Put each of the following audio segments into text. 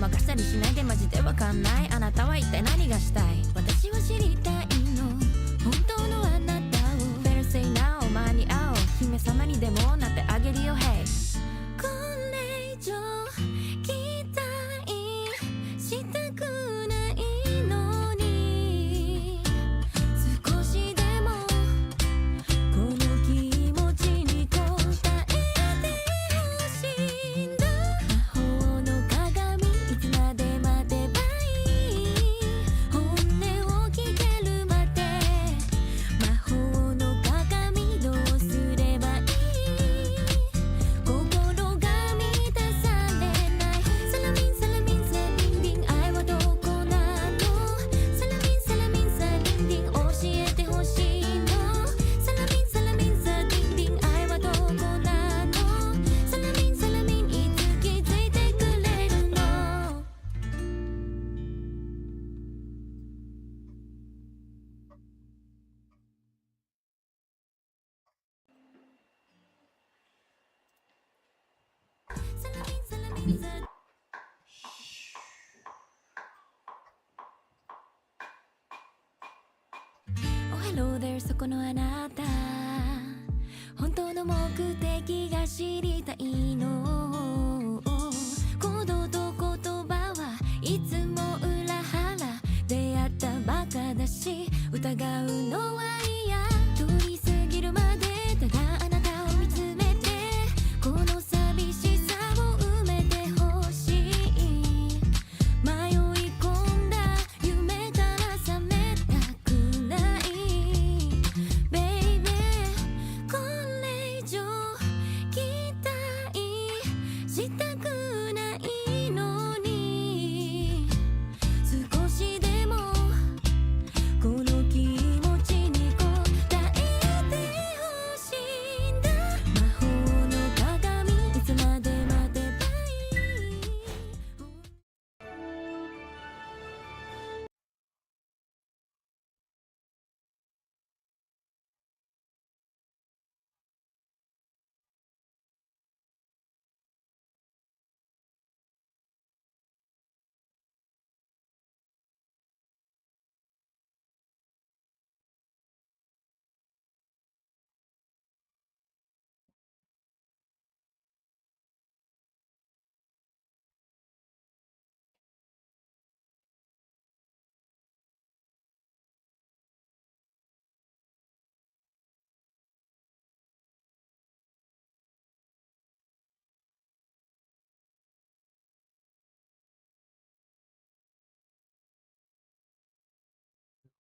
任せたりしないでマジでわかんない。あなたは一体何がしたい？私は知りたいの、本当のあなたを。Better say now 間に合おう。姫様にでもなってあげるよ Hey。 これ以上期待したくないのに、少しでもこの気持ちに応えてほしいんだ。魔法の鏡、いつまで待てばいい？本音を聞けるまで。魔法の鏡、どうすればいい？心が満たされない。サラミンサラミンサリンディン、愛はどこなの？サラミンサラミンサリンディン、教えてほしいの。サラミンサラミンサリンディン、愛はどこなの？サラミンサラミン、いつ気づいてくれるの？サラミンサラミンサ Oh hello there そこのあなた、本当の目的が知りたいの。行動と言葉はいつも裏腹、出会ったバカだし疑うのは嫌。通り過ぎるまでただあなたを見つめて、この寂しさを埋めてほしい。迷い込んだ夢から覚めたくない Baby。 これ以上期待したくないのに、少しでもこの気持ちに応えてほしいんだ。魔法の鏡、いつまで待てばいい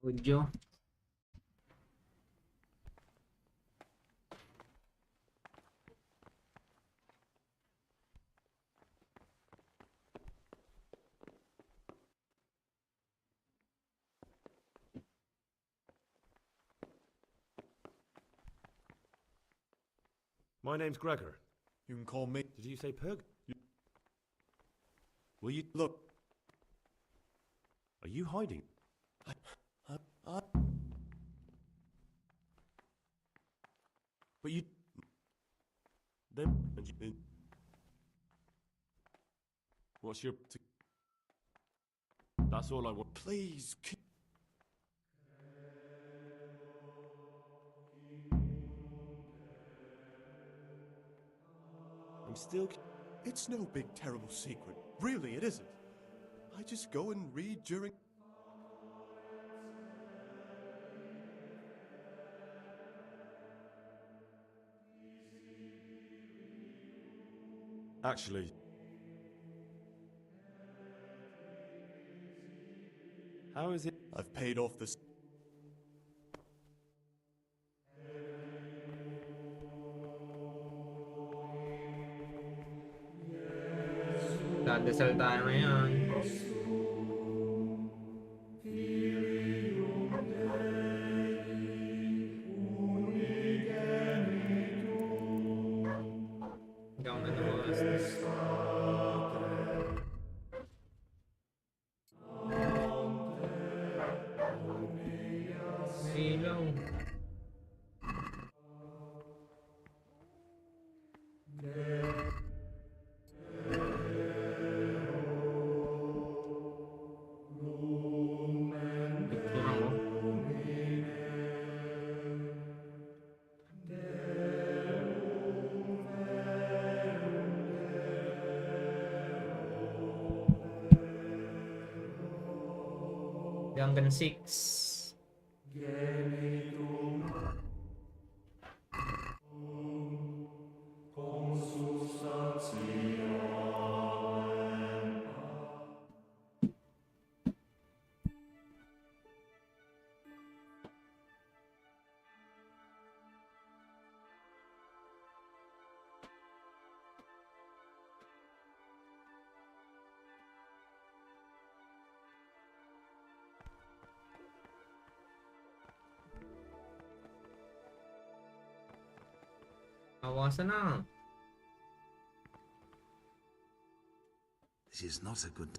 ？Ujo. My name's Gregor. You can call me. Did you say Pug? Will you look? Are you hiding? But you. Then What's your? that's all I want. Please. I'm still. It's no big terrible secret. Really, it isn't. I just go and read during. Actually, how is it? I've paid off this. Dadasal tayo ngayon. Ikaw na nawas. Silaw. Hanggang 6. Awasan na. This is not a good...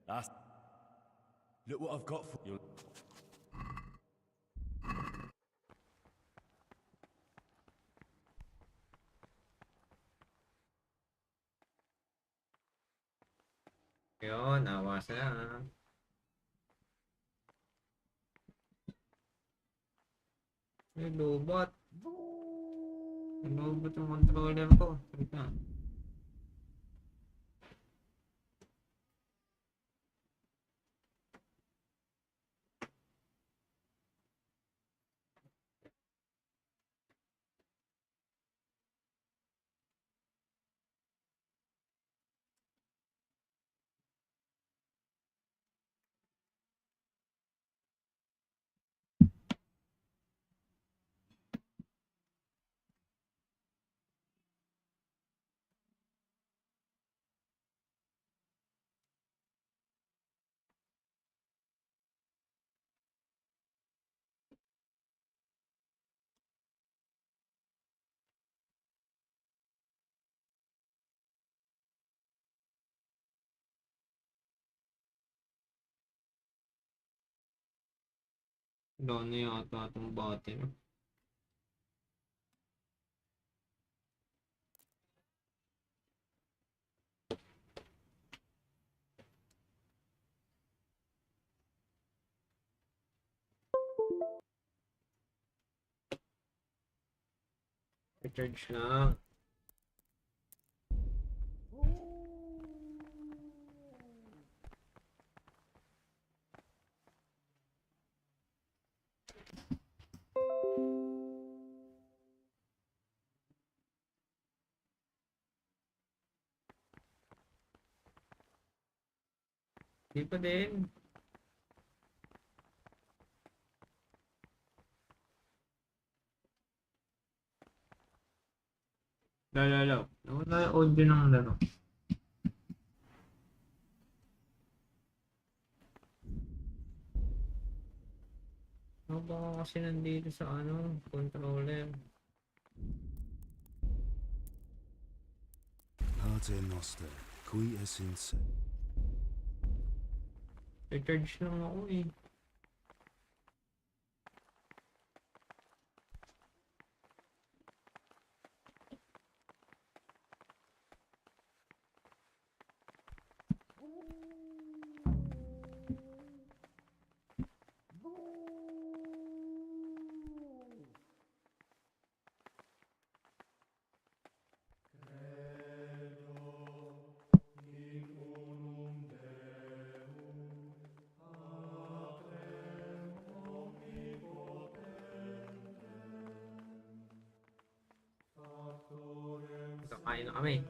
That's... Look what I've got for you. Yun, awasan na. Ay, lobot. Lobot yung controller ko. Wait na. Wala na yata itong button. Recharge lang. Di pa din. Lalo. Nawala yung audio ng laro. Ano ba kasi nandito sa controller? Pater Noster, qui es in se... Recharge lang ako eh. Kakain na kami.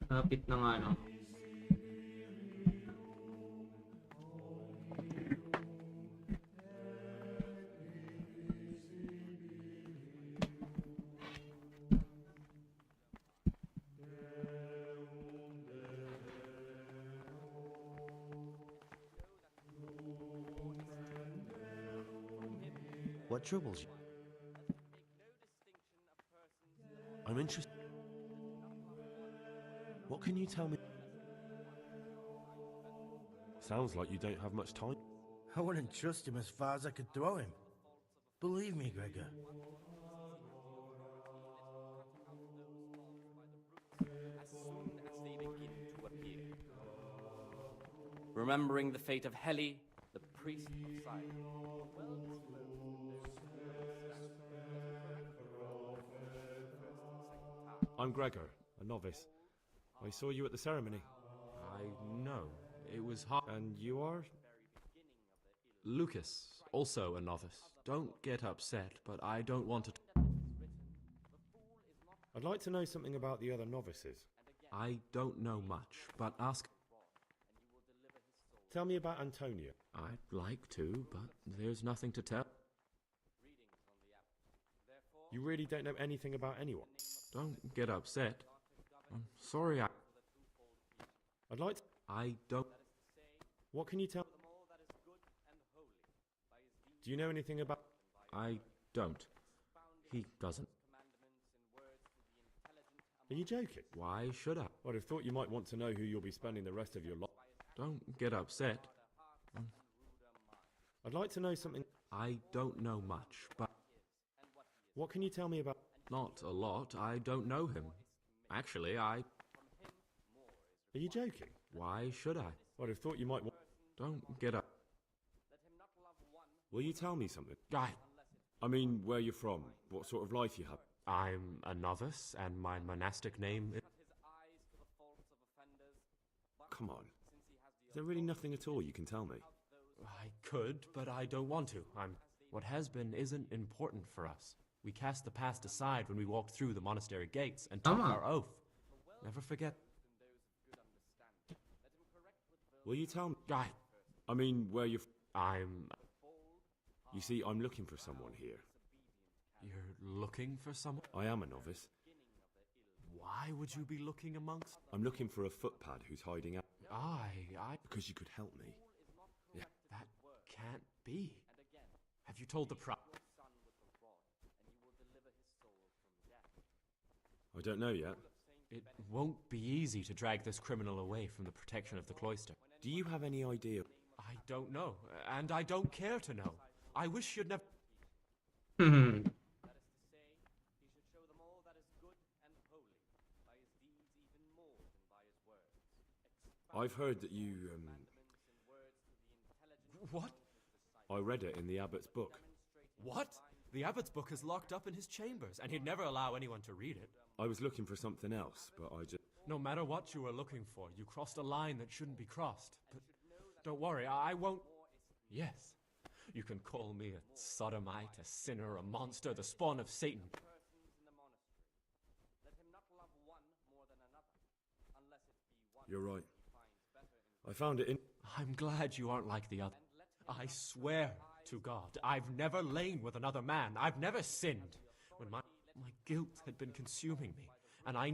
Lapit na nga no. What troubles you? I'm interested. What can you tell me? Sounds like you don't have much time. I wouldn't trust him as far as I could throw him. Believe me, Gregor. As soon as they begin to appear. Remembering the fate of Heli, the priest of Poseidon, well disposed in I'm Gregor, a novice. I saw you at the ceremony. I know. It was hard. And you are? Lucas, also a novice. Don't get upset, but I don't want to... I'd like to know something about the other novices. I don't know much, but ask... Tell me about Antonia. I'd like to, but there's nothing to tell. You really don't know anything about anyone? Don't get upset. I'm sorry, I'd like to... I don't... What can you tell... Do you know anything about... I don't. He doesn't. Are you joking? Why should I? I'd have thought you might want to know who you'll be spending the rest of your life. Don't get upset. I'd like to know something... I don't know much, but... What can you tell me about... Not a lot. I don't know him. Actually, I... Are you joking? Why should I? I'd have thought you might want... Don't get up. Will you tell me something? I I mean, where you're from, what sort of life you have. I'm a novice, and my monastic name is... Come on. Is there really nothing at all you can tell me? I could, but I don't want to. What has been isn't important for us. We cast the past aside when we walked through the monastery gates and took our oath. Never forget. Will you tell me? I mean, where you're... I'm... You see, I'm looking for someone here. You're looking for someone? I am a novice. Why would you be looking amongst... I'm looking for a footpad who's hiding out. Because you could help me. Yeah. That can't be. Have you told the I don't know yet. It won't be easy to drag this criminal away from the protection of the cloister. Do you have any idea? I don't know, and I don't care to know. I wish you'd never... I've heard that you, What? I read it in the abbot's book. What? The abbot's book is locked up in his chambers, and he'd never allow anyone to read it. I was looking for something else, but I just... No matter what you were looking for, you crossed a line that shouldn't be crossed. But don't worry, I won't... Yes, you can call me a sodomite, a sinner, a monster, the spawn of Satan. You're right. I found it in... I'm glad you aren't like the other. I swear to God, I've never lain with another man. I've never sinned. When my guilt had been consuming me, and I...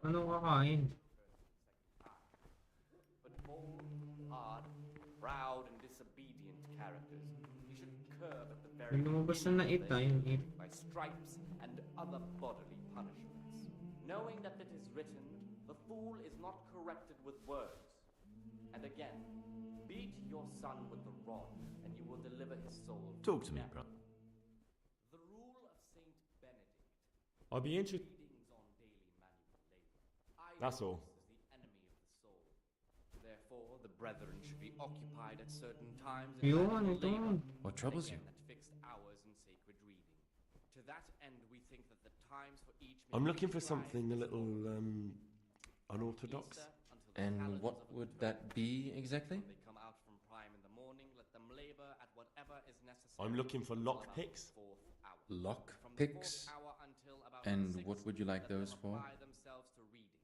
Ano kakain? But bold, hard, proud, and disobedient characters, he should curb at the very Lumabas na naita yung it. by stripes and other bodily punishments. Knowing that it is written, the fool is not corrected with words. And again, beat your son with the rod, and you will deliver his soul. Talk to me, brother. The rule of Saint Benedict. I'd be interested... Readings on daily manual labor. That's all. Idleness is the enemy of the soul. Therefore, the brethren should be occupied at certain times in Yun, manual ito. labor, What troubles and you? again at fixed hours in sacred reading. To that end, we think that the times for each may I'm be looking for prescribed something a as little, follows. unorthodox. Easter until the And calendars what of the would moon that be exactly? When they come out from prime in the morning, let them labor at whatever is necessary. I'm looking for until about lockpicks. the fourth hour. Lock From the picks? fourth hour until about And the what sixth, would you like let them those for? apply themselves to reading.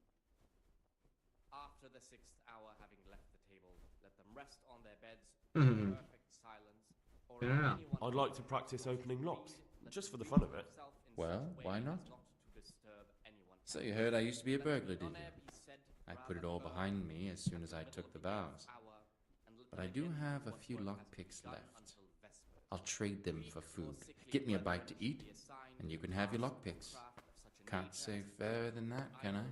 After the sixth hour, having left the table, let them rest on their beds in perfect silence. Or if Yeah. anyone I'd like to practice opening locks, just for the fun of it. himself in Well, such why way not? as to disturb anyone So else. you heard I used to be a Let burglar, none did you? e'er be said I rather put it all burn behind me as soon as I until took the the vows. hour, and let But them I do begin have a what few work has lockpicks begun left. until vespers. I'll trade them Weak for or food. sickly Get me a brethren bite to should eat, be assigned and you to can have your master the lockpicks. craft of such an can't say fairer than that, can I?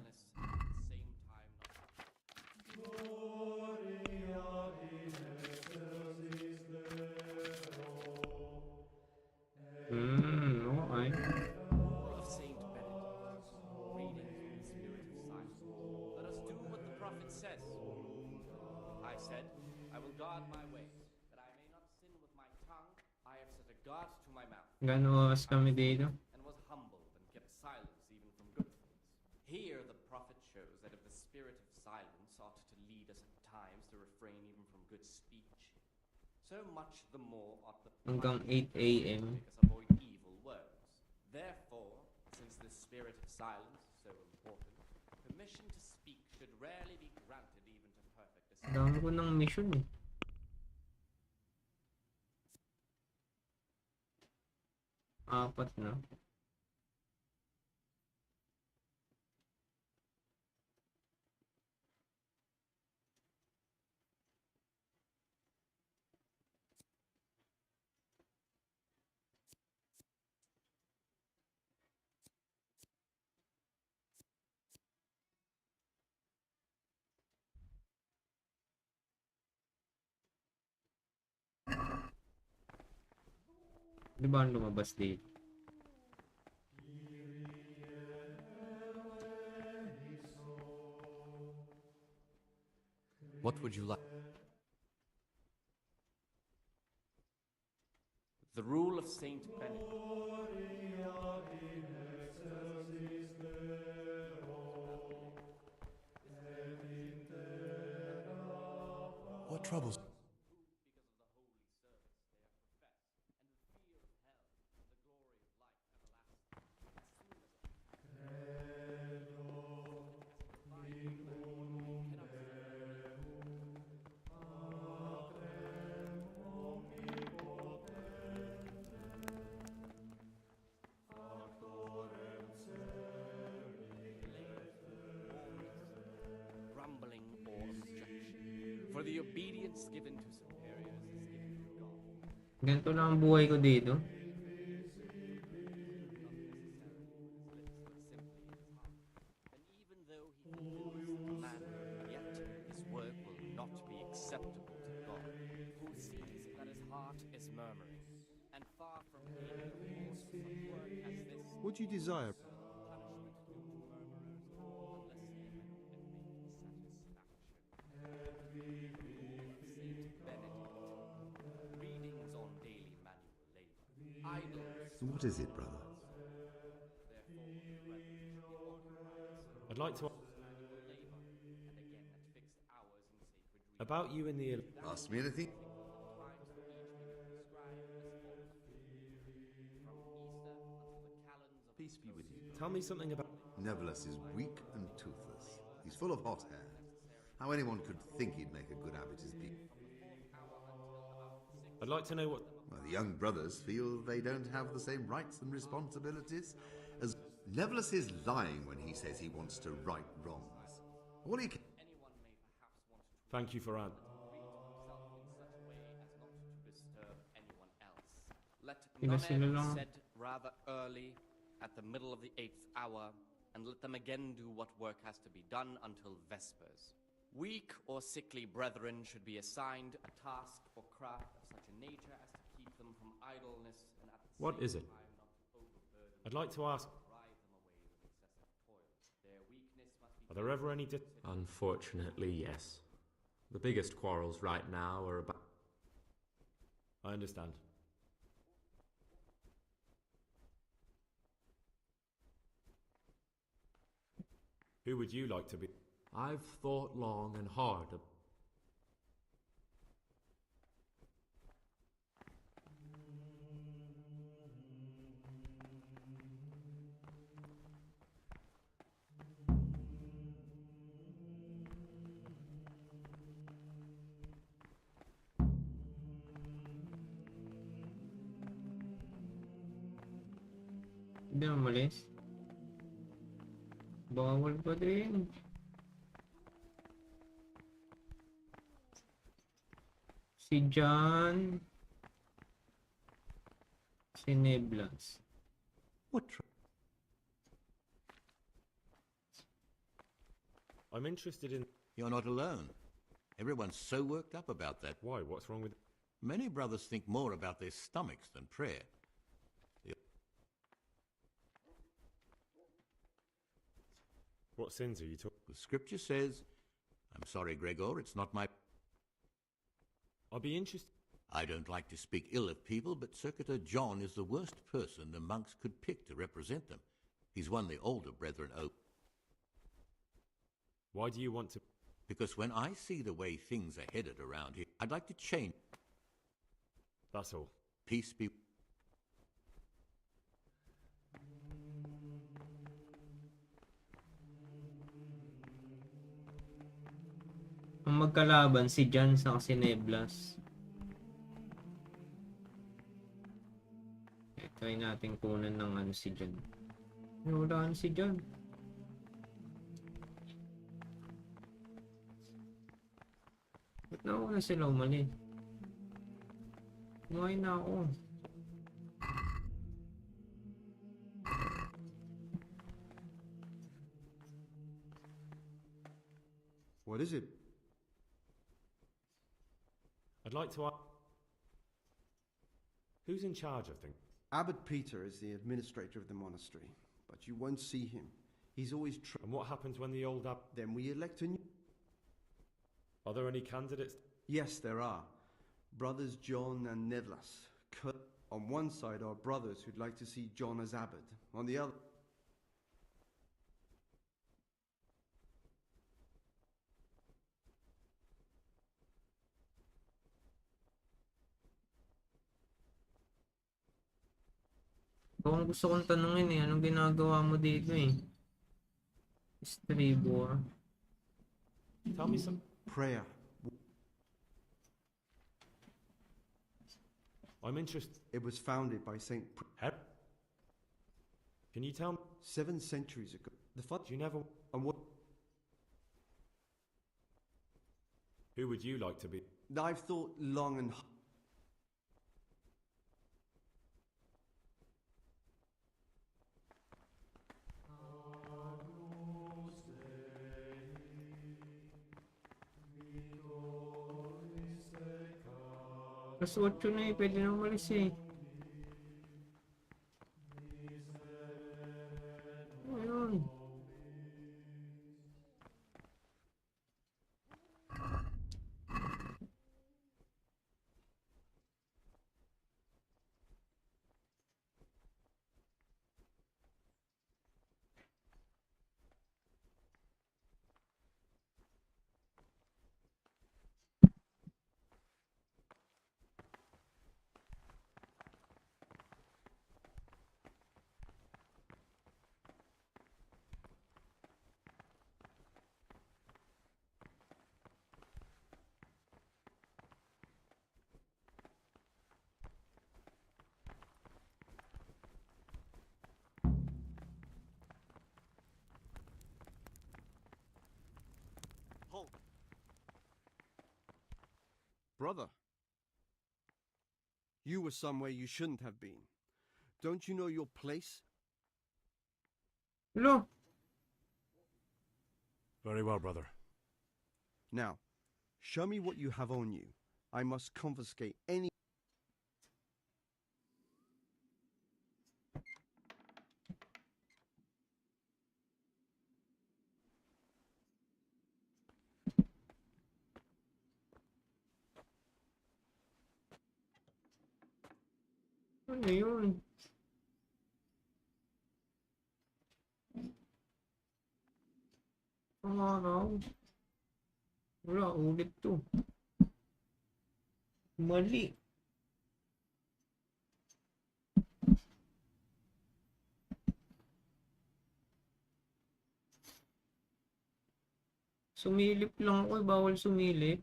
Okay. Rule of Saint Benedict. Reading from the Spirit of Silence. Let us do what the prophet says. I said, I will guard my ways, that I may not sin with my tongue. I have set a guard to my mouth. Gano'ng oras kami dito? And was humbled and kept silence even from good things. Here the prophet shows that if the spirit of silence ought to lead us at times to refrain even from good speech, so much the more ought the Hanggang prophet 8 a.m. make us avoid evil words. Therefore, since the spirit of silence is so important, permission to speak should rarely be granted even to perfect Dami ko ng mission eh. Apat na. Di ba ang lumabas dito? What would you like? The rule of Saint Benedict. What troubles? Grumbling or objection. For the obedience given to superiors is given to God. Ganito lang ang buhay ko dito. And even though he fulfills the command, yet his work will not be acceptable to God, who sees that his heart is murmuring, and far from hating the force of such work as this. What do you desire? Punishment to murmurers, unless even if it may be satisfaction. Saint Benedict. Readings on daily manual labor. Idleness. What is it, brother? I'd like to about you in the Ask me anything? Peace be with you. tell me something about. Nevertheless is weak and toothless. He's full of hot hair. How anyone could think he'd make a good abbot is beyond. I'd like to know what. Well, the young brothers feel they don't have the same rights and responsibilities as Nevertheless is lying when he says he wants to right wrongs. All he can. Anyone may perhaps want to Thank you for treat himself in such a way as not to disturb anyone else. Let Iba none sila lang. said rather early, at the middle of the 8th hour, and let them again do what work has to be done until Vespers. Weak or sickly brethren should be assigned a task or craft of such a nature as to keep them from idleness and at the What same is it? time not to overburden I'd like to ask. drive them away with excessive toil. Their weakness must be Are there ever any? Unfortunately, yes. The biggest quarrels right now are about. I understand. Who would you like to be? I've thought long and hard. Hindi na umalis. Bawal pa din. Si John. Si Neblas. What I'm interested in... You're not alone. Everyone's so worked up about that. Why? What's wrong with... Many brothers think more about their stomachs than prayer. What sins are you talking... The scripture says, I'm sorry, Gregor, it's not my... I'll be interested... I don't like to speak ill of people, but Circuitor John is the worst person the monks could pick to represent them. He's won the older brethren over. Why do you want to... Because when I see the way things are headed around here, I'd like to change. That's all. Peace be... Ang magkalaban si Jan sa si Neblas. Try natin kunan ng ano si Jan. Wala si Jan. Ba't na ako na sila umali? Kumain na ako. What is it? I'd like to ask... Who's in charge of things? Abbot Peter is the administrator of the monastery, but you won't see him. He's always... And what happens when the old abbot... Then we elect a new... Are there any candidates? Yes, there are. Brothers John and Nevlas. On one side are brothers who'd like to see John as abbot. On the other... Kung gusto kong tanungin eh, anong ginagawa mo dito eh? Estribor. Tell me some... Prayer. I'm interested... It was founded by Saint... Can you tell me... 7 centuries ago. The You never... And what... Who would you like to be? I've thought long and... Mas 8 na eh, pwede na umalis eh. Ayun. Brother, you were somewhere you shouldn't have been. Don't you know your place? Hello. Very well, brother. Now, show me what you have on you. I must confiscate any... Ano yun? Ang araw. Wala, ulit to. Mali. Sumilip lang ako, bawal sumilip.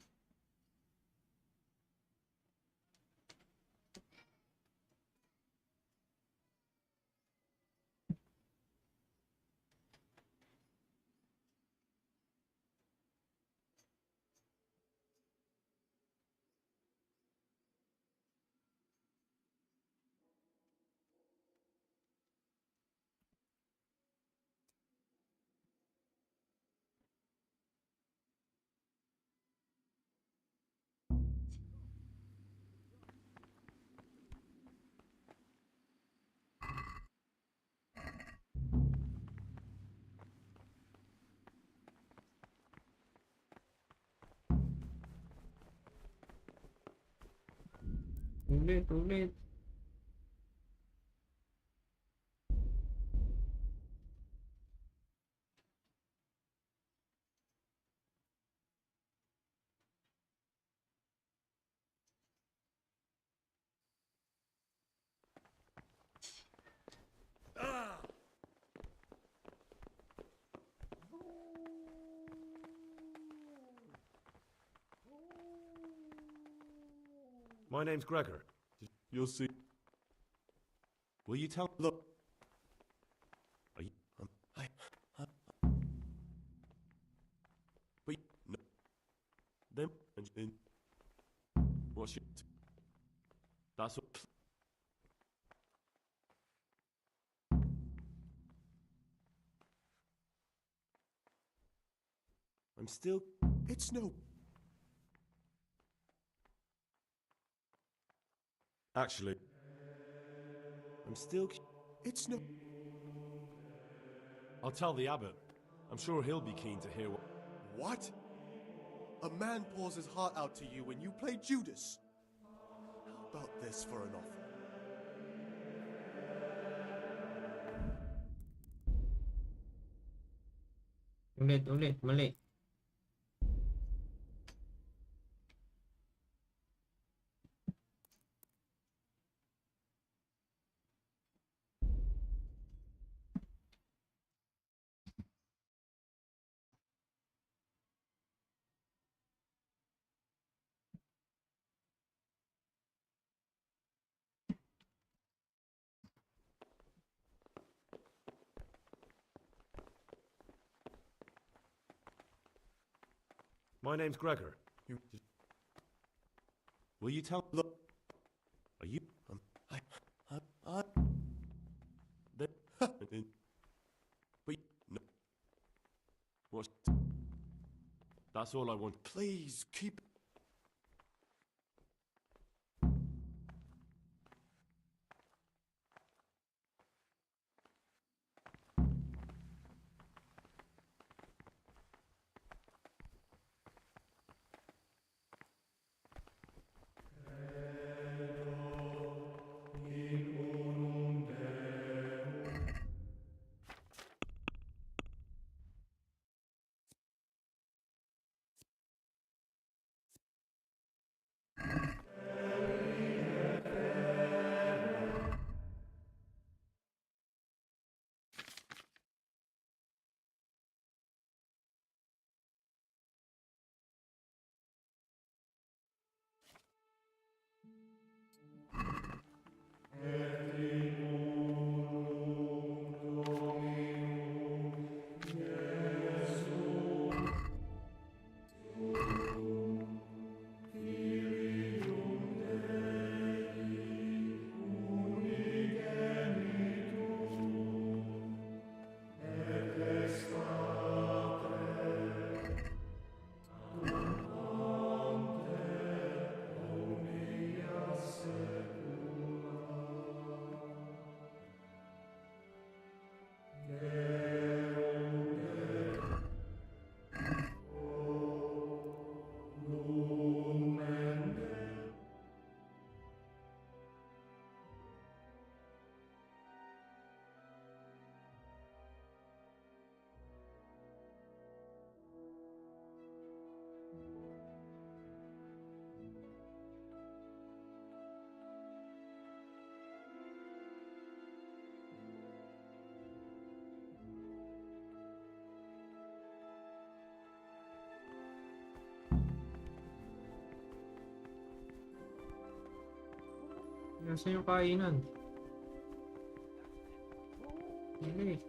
Ulit, ulit. My name's Gregor. You'll see. Will you tell? Look. Are you? But no. Them and what's your? That's what. I'm still. It's no. Actually, I'm still. It's no. I'll tell the abbot. I'm sure he'll be keen to hear what. What? A man pours his heart out to you when you play Judas. How about this for an offer? Ulit, ulit, mali. My name's Gregor. Will you tell? Look. Are you? They, but no. What's? That's all I want. Please keep. Nasaan yung kainan? Mali.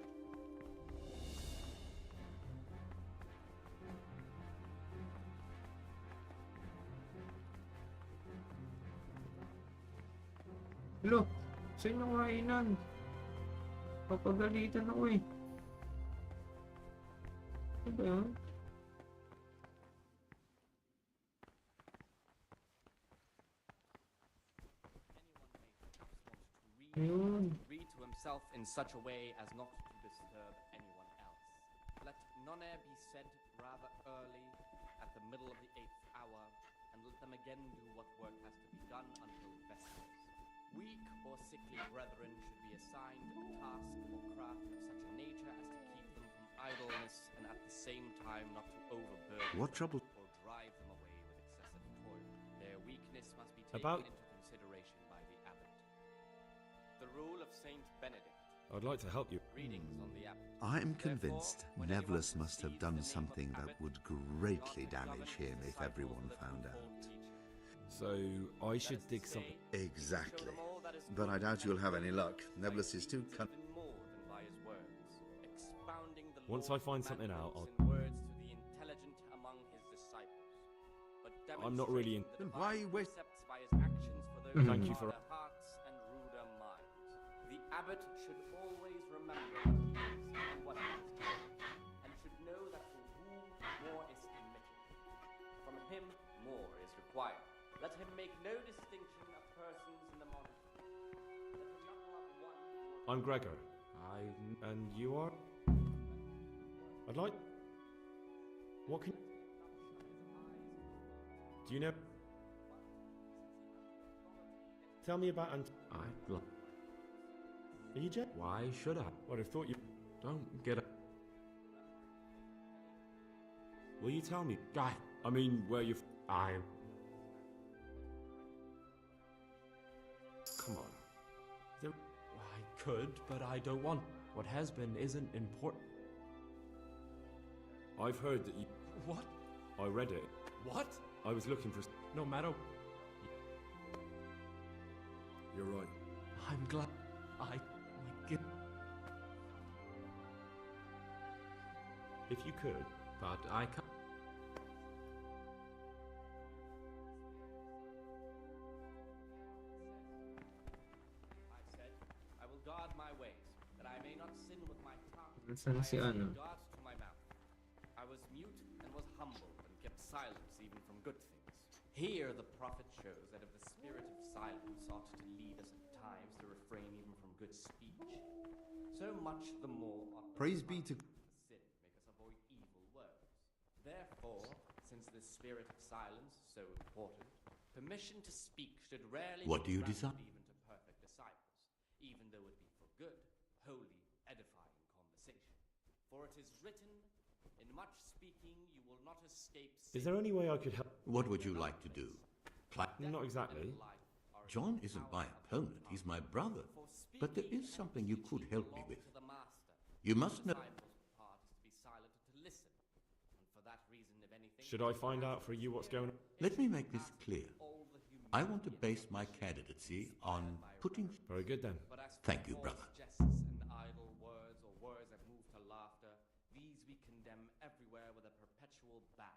Hello, saan yung kainan? Papagalitan ako eh. Ano ba yun? Ayun. Read to himself in such a way as not to disturb anyone else. Let none be said rather early, at the middle of the 8th hour, and let them again do what work has to be done until vespers. Weak or sickly brethren should be assigned a task or craft of such a nature as to keep them from idleness and at the same time not to overburden What trouble? or drive them away with excessive toil. Their weakness must be taken About- into consideration by the abbot. The rule of Saint Benedict. I'd like to help you. Readings on the abbot. I am convinced Nevillus must have done something that would greatly damage him if everyone found out. So I should dig something. Exactly. But I doubt you'll have any luck. Nevillus is too cunning. More than by his words, expounding the Once I find something out, I'll... in words to the intelligent among his disciples. But I'm not really in... demonstrating the Then why divine wait- precepts by his actions for those Thank of you for- harder hearts and ruder minds. The abbot should always remember what he is and what he has told, and should know that to whom more is committed, from him more is required. Let him make no distinction of persons in the monastery. Let him not love one more I'm Gregor. And you are? I'd like... What can... Do you know... Tell me about I'd like... Are you Jet? Why should I? I'd have thought you... Don't get a... Will you tell me? Guy. I mean, where you... I... Come on. There... I could, but I don't want... What has been isn't important. I've heard that you... What? I read it. What? I was looking for... No matter... You're right. I'm glad... My good... If you could... But I can't... I said, I will guard my ways, that I may not sin with my tongue. Nasaan si I ano? set guards to my mouth. I was mute and was humble and kept silence even from good things. Here the prophet shows that if the spirit of silence ought to lead us at times to refrain even from good speech, so much the more ought the Praise be to... sin make us avoid evil words. Therefore, since the spirit of silence is so important, permission to speak should rarely What be do you granted desire? even to perfect disciples, even though it be for good, holy, edifying conversation. For it is written, in much speaking you will not escape sin. Is there any way I could help... What would you like to do? Not exactly. John isn't my opponent, he's my brother. But there is something you could help me with. You must know... Should I find out for you what's going on? Let me make this clear. I want to base my candidacy on putting... Very good then. Thank you, brother. Jests and idle words or words that move to laughter, these we condemn everywhere with a perpetual ban.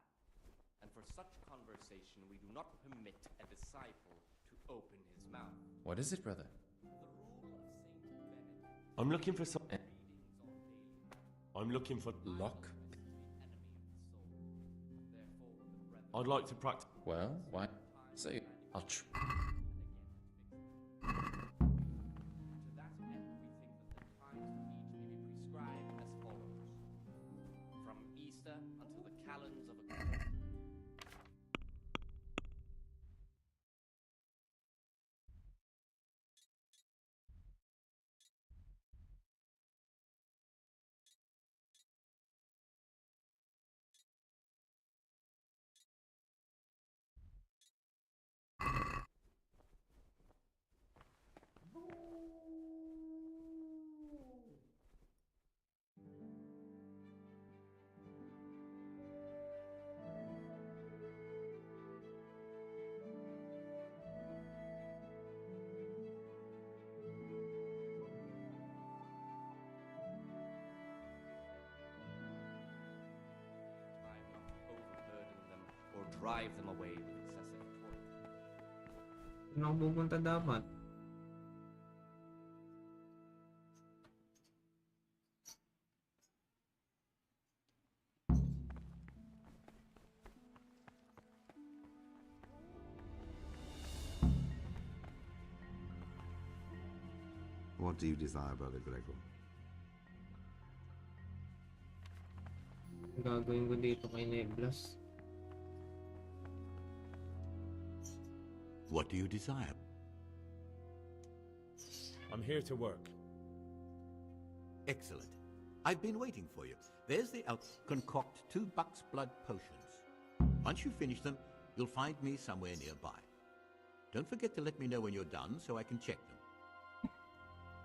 And for such conversation we do not permit a disciple to open his mouth. What is it, brother? The rule of Saint Benedict, I'm looking for some... readings on daily I'm looking for... enemy Luck? of the soul. Therefore, the brethren I'd like to practice... Well, why? Say, I'll tr... To that end, we think that the times of each may be prescribed as follows. From Easter until the calends of a time not to overburden them or drive them away with excessive toil. Saan ako pupunta dapat? What do you desire, Brother Gregor? Ang gagawin ko dito kay Neblas. What do you desire? I'm here to work. Excellent. I've been waiting for you. There's the concoct 2 buck's blood potions. Once you finish them, you'll find me somewhere nearby. Don't forget to let me know when you're done so I can check them.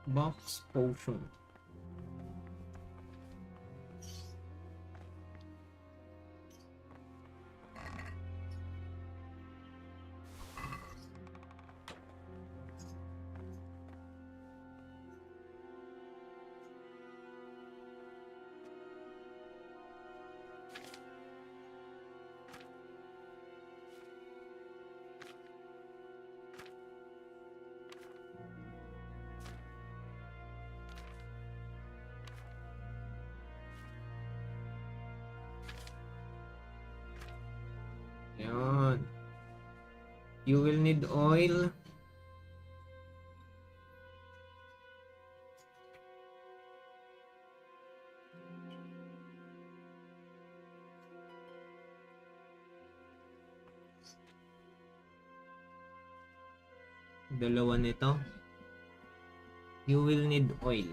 Box potion. Yan. You will need oil. Dalawa nito. You will need oil.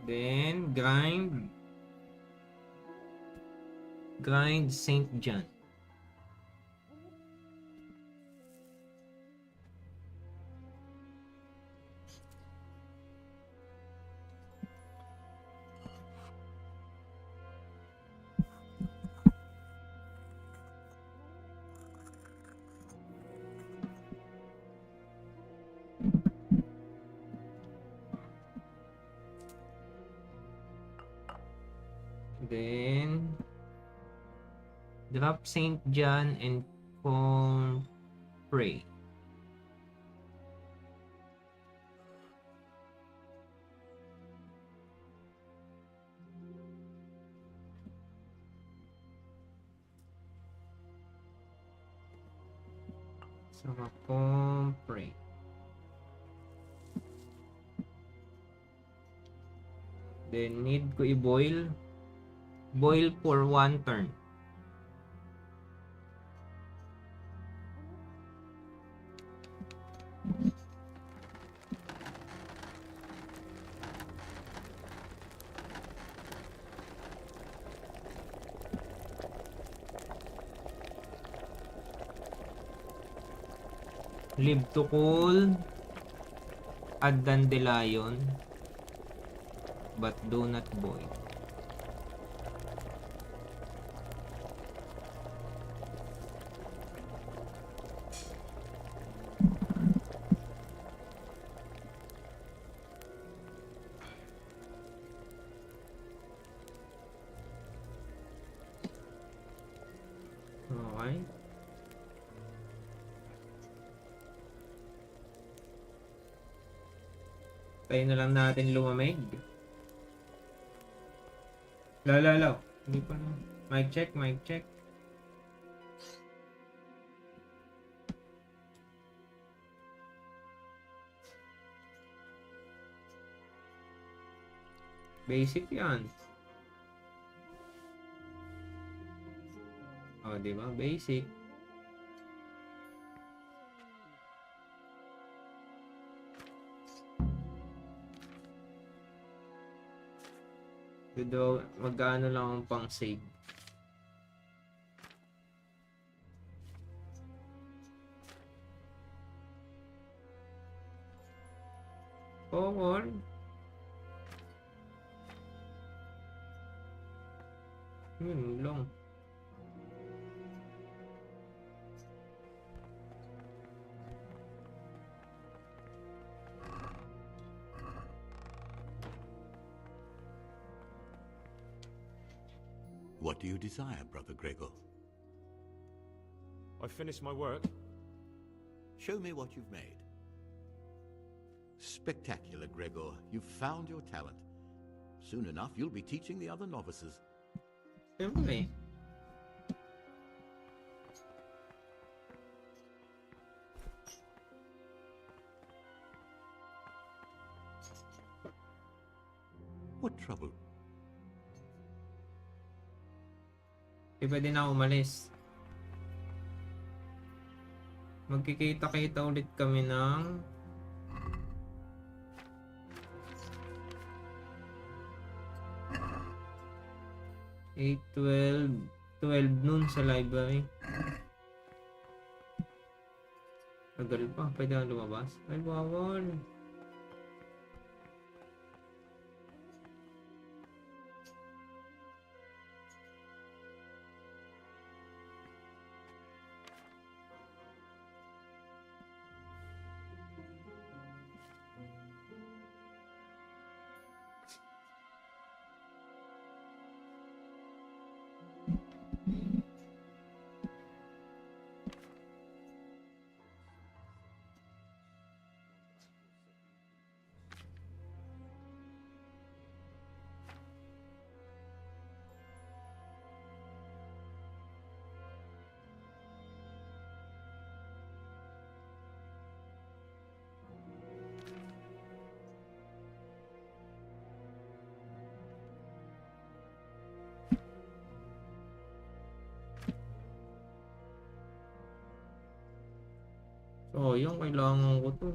Then grind Saint John. Then drop Saint John and pray. Saka pray. Then need ko i-boil. Boil for 1 turn. Leave to cool. Add dandelion. But do not boil. Okay. Tayo na lang natin lumamig. Lalo. Hindi pa na. Mic check. Basic yan. Oh, di ba? Basic. Pero magkano lang ang pang save. Forward. Yun lang. What do you desire, Brother Gregor? I've finished my work. Show me what you've made. Spectacular, Gregor. You've found your talent. Soon enough, you'll be teaching the other novices. Siyempre. What trouble? Di pwede na umalis. Magkikita-kita ulit kami ng 12 noon sa library. Tagal pa, pwede na lumabas. Ay, bawal. So, yung kailangan ko to.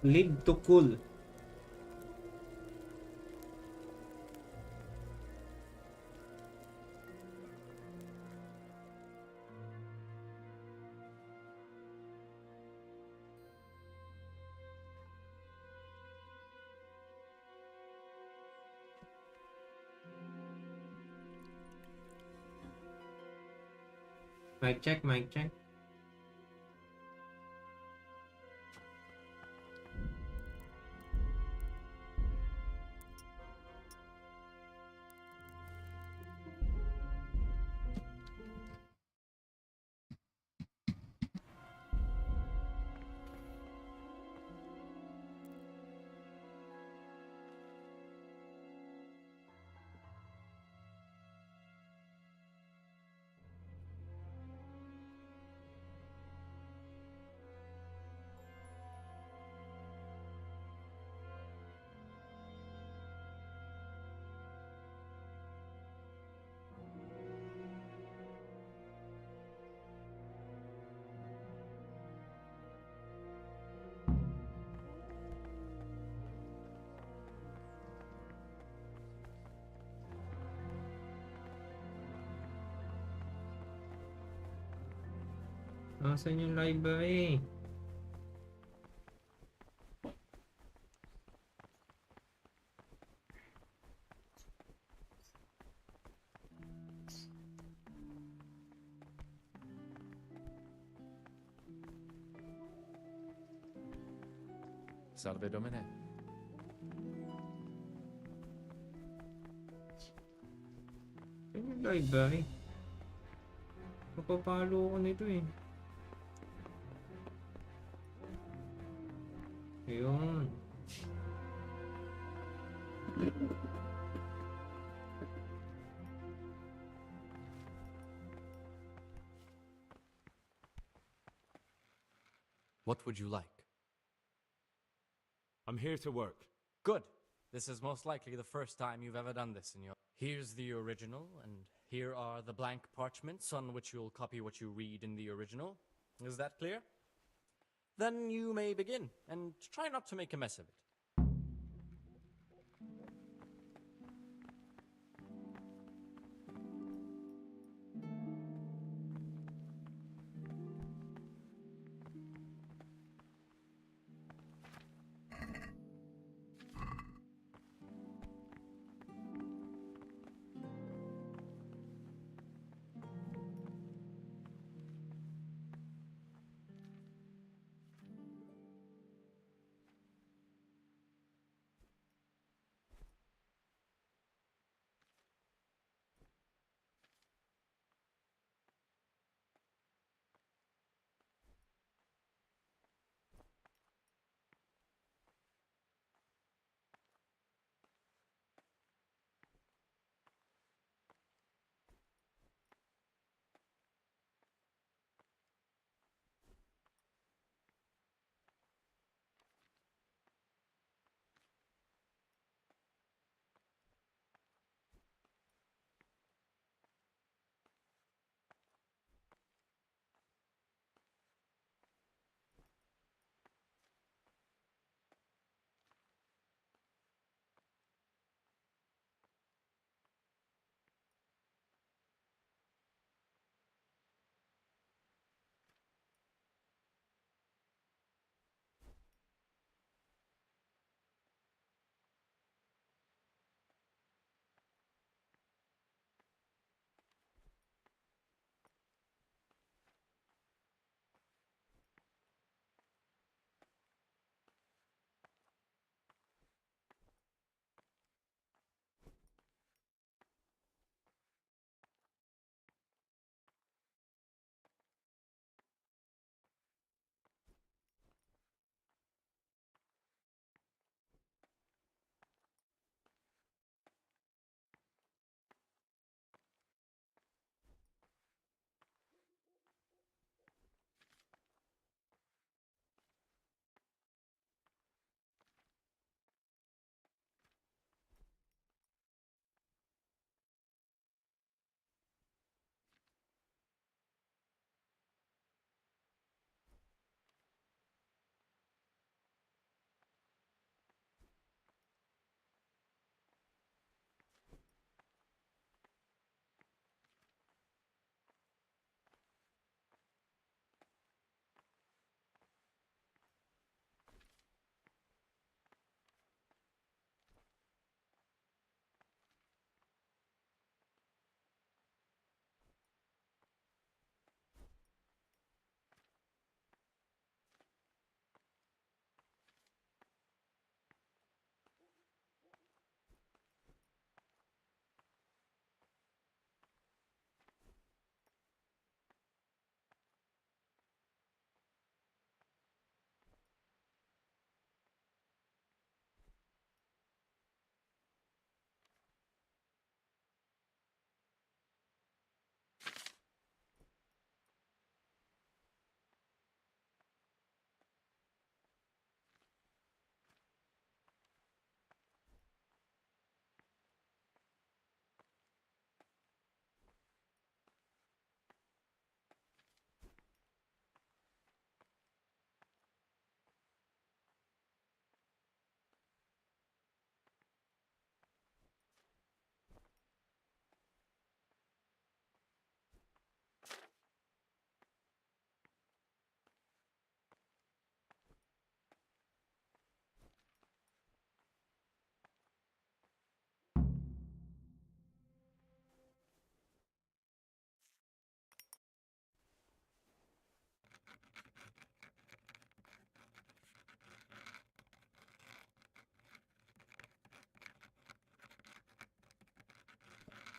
Live to cool. Mic check, mic check. Nasaan yung library? Salve Domine. Saan yung library? Mapapalo ko nito eh. Ayun. What would you like? I'm here to work. Good. This is most likely the first time you've ever done this in your... Here's the original, and here are the blank parchments on which you'll copy what you read in the original. Is that clear? Then you may begin, and try not to make a mess of it.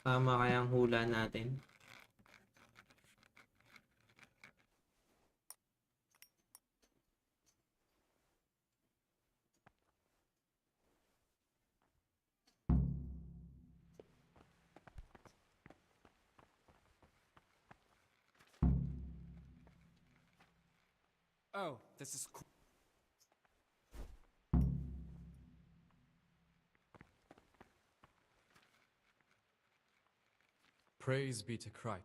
Tama kaya ang hula natin? Oh, this is cool. Praise be to Christ.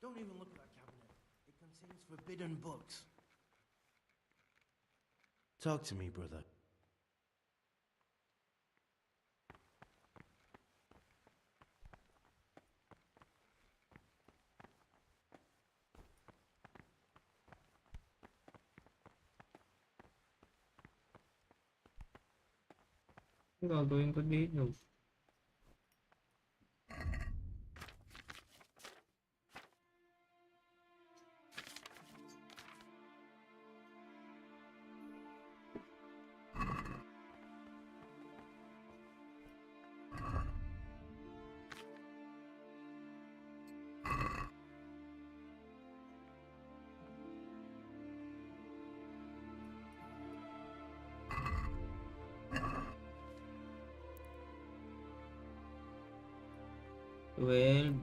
Don't even look at that cabinet. It contains forbidden books. Talk to me, brother. Ang gagawin ko dito?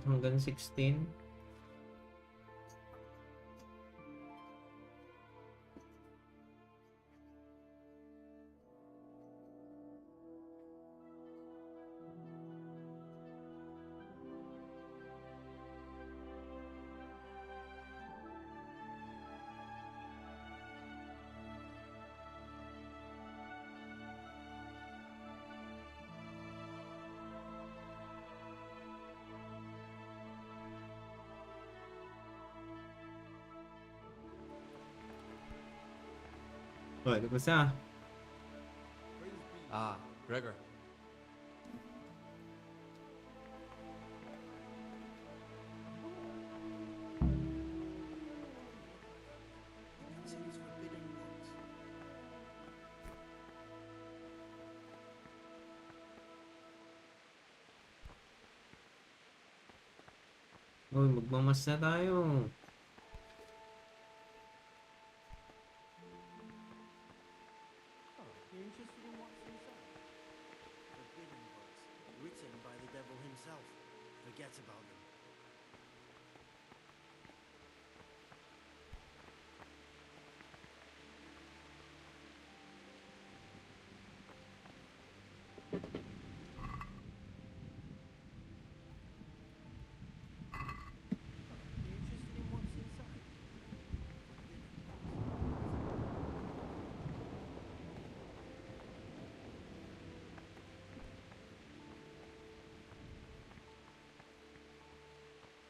Hanggang 16. Oh, tapos na. Ah, Gregor. Uy, magmamas na tayo. You're interested in what's inside? Forbidden books, written by the devil himself. Forget about them. You're interested in what's inside?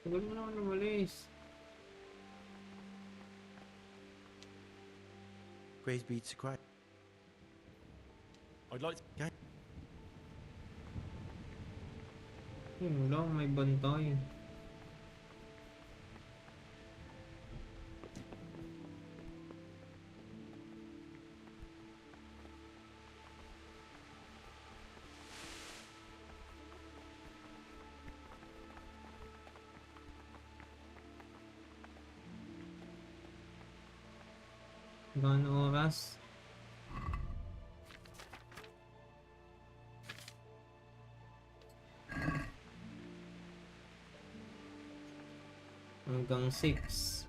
Tagal mo naman umalis. Praise be to Christ. I'd like to... Yun lang, may bantay. Gaano oras? Hanggang 6.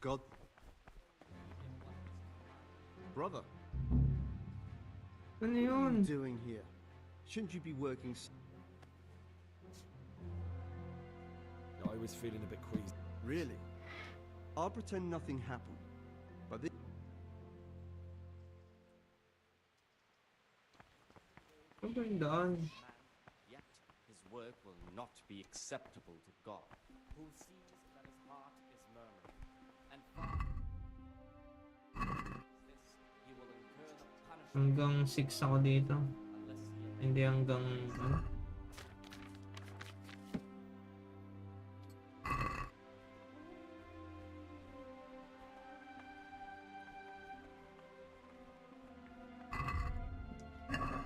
God. Brother, Ano What are you yun? doing here? Shouldn't you be working? I was feeling a bit queasy. Really? I'll pretend nothing happened. But this. Ano ba yung daan? Yet his work will not be acceptable to God, who sees that his heart is murmuring. And from this he will incur the punishment Hanggang 6 ako dito. unless he Hindi hanggang ano?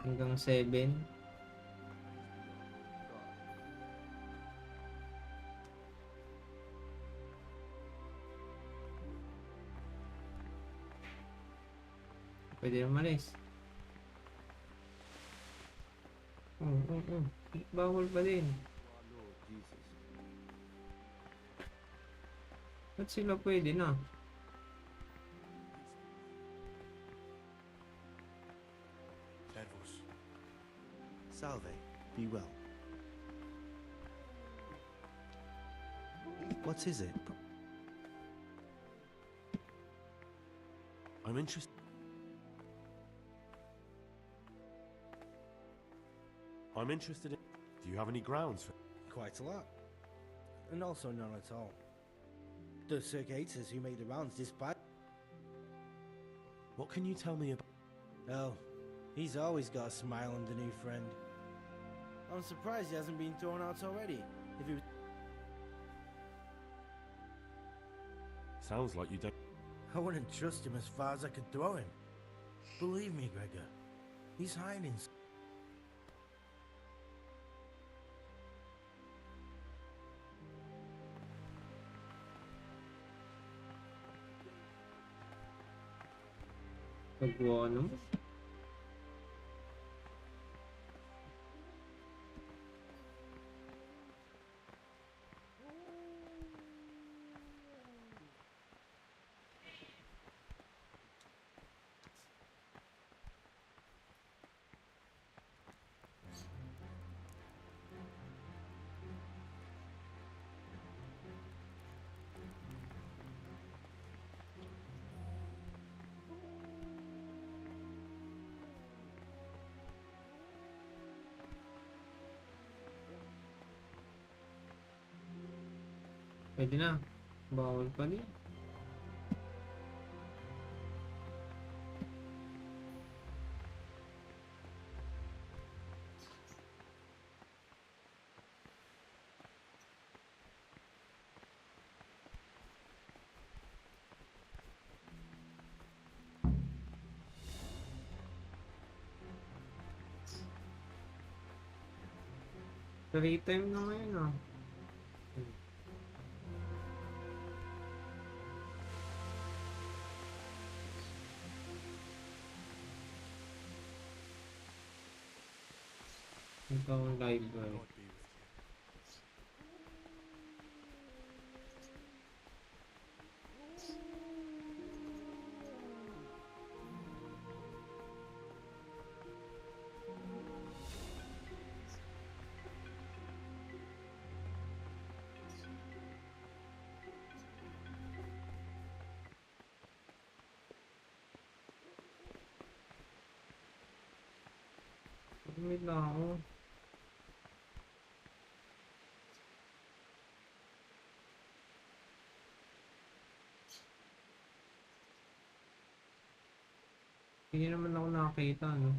Hanggang 7. Pwede na malis. Bawal pa din. Our Lord Jesus. Ba't sila pwede na? Servus. Salve, be well. What is it? I'm interested. I'm interested in. Do you have any grounds for? Quite a lot. And also none at all. The circuitous who make the rounds despite. What can you tell me about? Oh, he's always got a smile on the new friend. I'm surprised he hasn't been thrown out already. If he was... Sounds like you don't. I wouldn't trust him as far as I could throw him. Believe me, Gregor. He's hiding. Pagwa naman. Pwede na. Bawal pa din. Free time na ngayon ah. Ito ang library. God be with you. Wait lang ako. Hindi naman ako nakakita, no?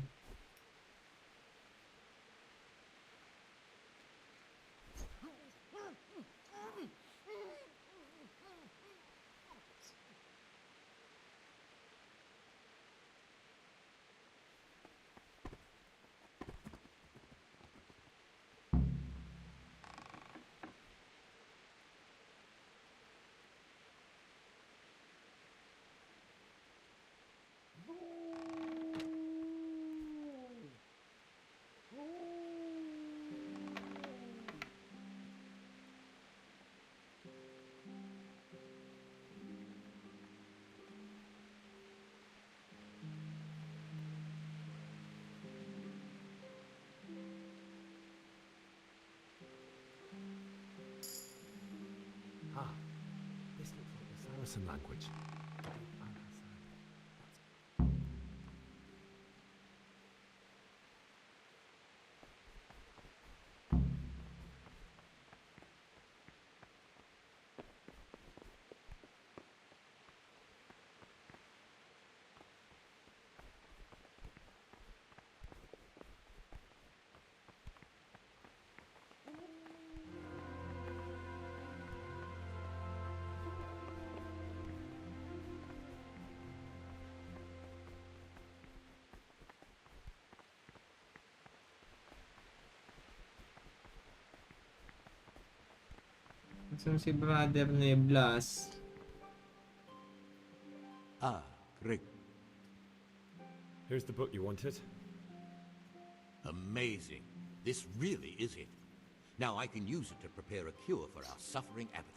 some language. Saan si Brother Neblas? Ah, Rick. Here's the book you wanted. Amazing. This really is it. Now I can use it to prepare a cure for our suffering abbot.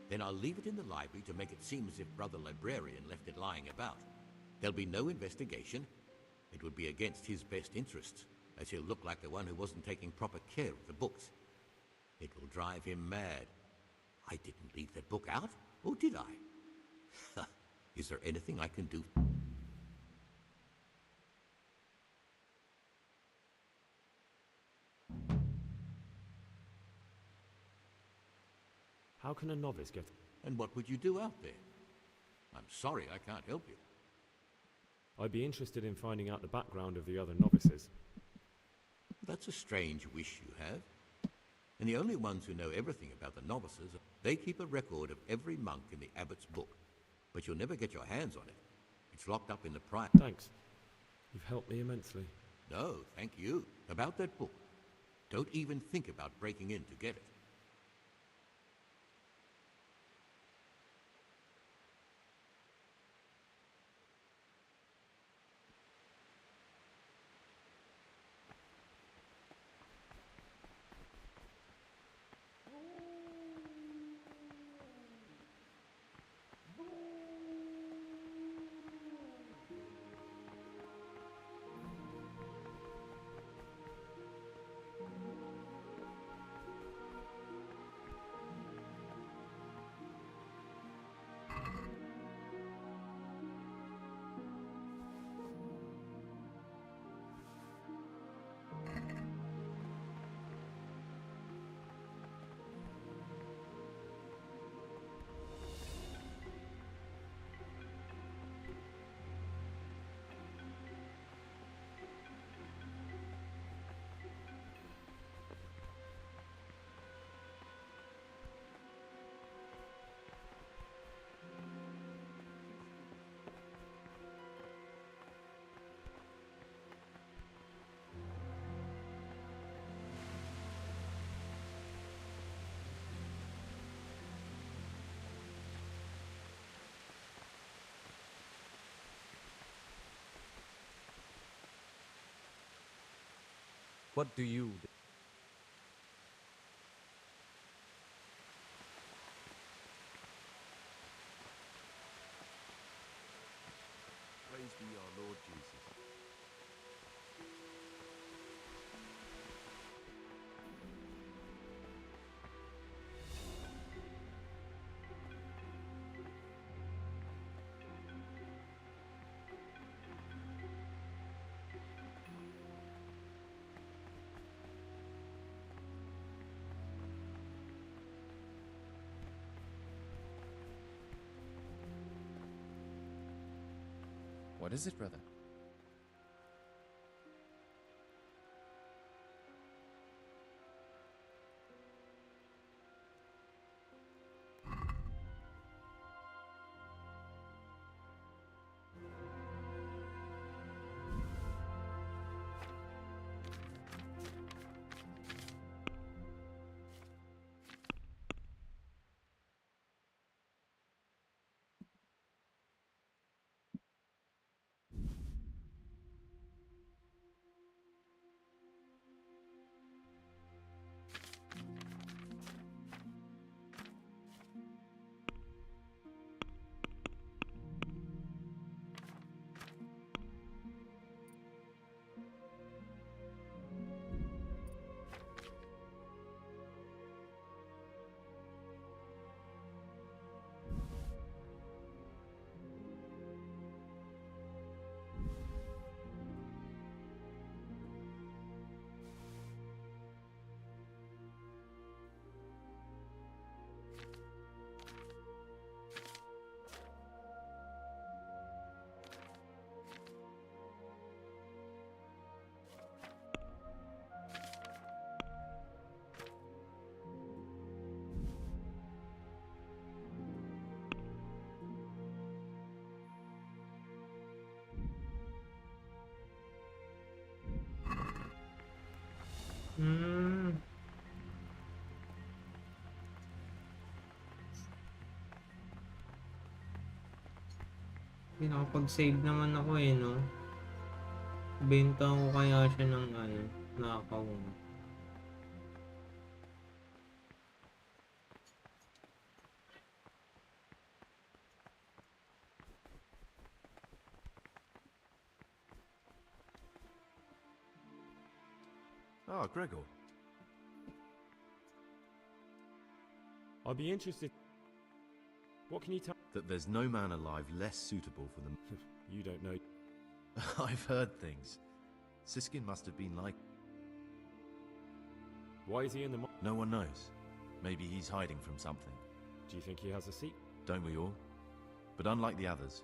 Then I'll leave it in the library to make it seem as if Brother Librarian left it lying about. There'll be no investigation. It would be against his best interests, as he'll look like the one who wasn't taking proper care of the books. It will drive him mad. I didn't leave that book out, or did I? Is there anything I can do? How can a novice get... And what would you do out there? I'm sorry I can't help you. I'd be interested in finding out the background of the other novices. That's a strange wish you have. And the only ones who know everything about the novices, they keep a record of every monk in the abbot's book. But you'll never get your hands on it. It's locked up in the prior... Thanks. You've helped me immensely. No, thank you. About that book. Don't even think about breaking in to get it. What do you... Praise be our Lord Jesus. What is it, brother? Hmm. Nakapag-save naman ako eh, no? Benta ko kaya siya ng ano, nakaw. Ah, Gregor. I'd be interested. What can you tell? That there's no man alive less suitable for them. You don't know. I've heard things. Siskin must have been like... Why is he in the... No one knows. Maybe he's hiding from something. Do you think he has a seat? Don't we all? But unlike the others.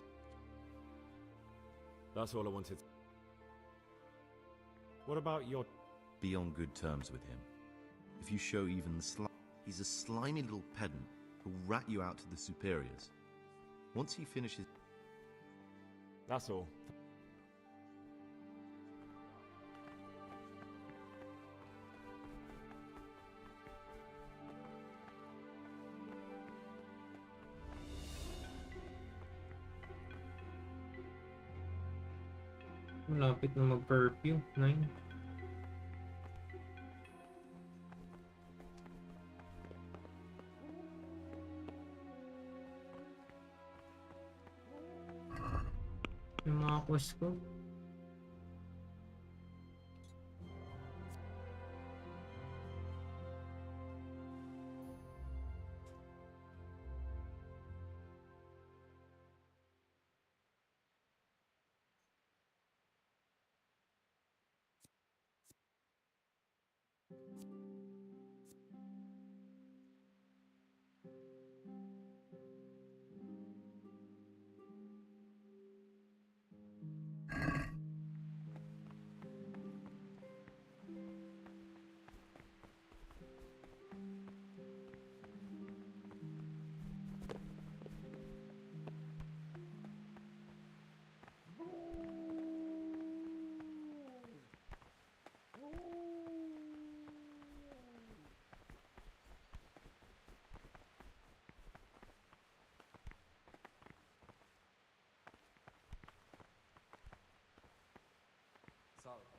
That's all I wanted. What about your... Be on good terms with him. If you show even the he's a slimy little pedant who'll rat you out to the superiors. Once he finishes... That's all. Malapit na mag-curfew. 9. Yung mga quest ko. Sorry.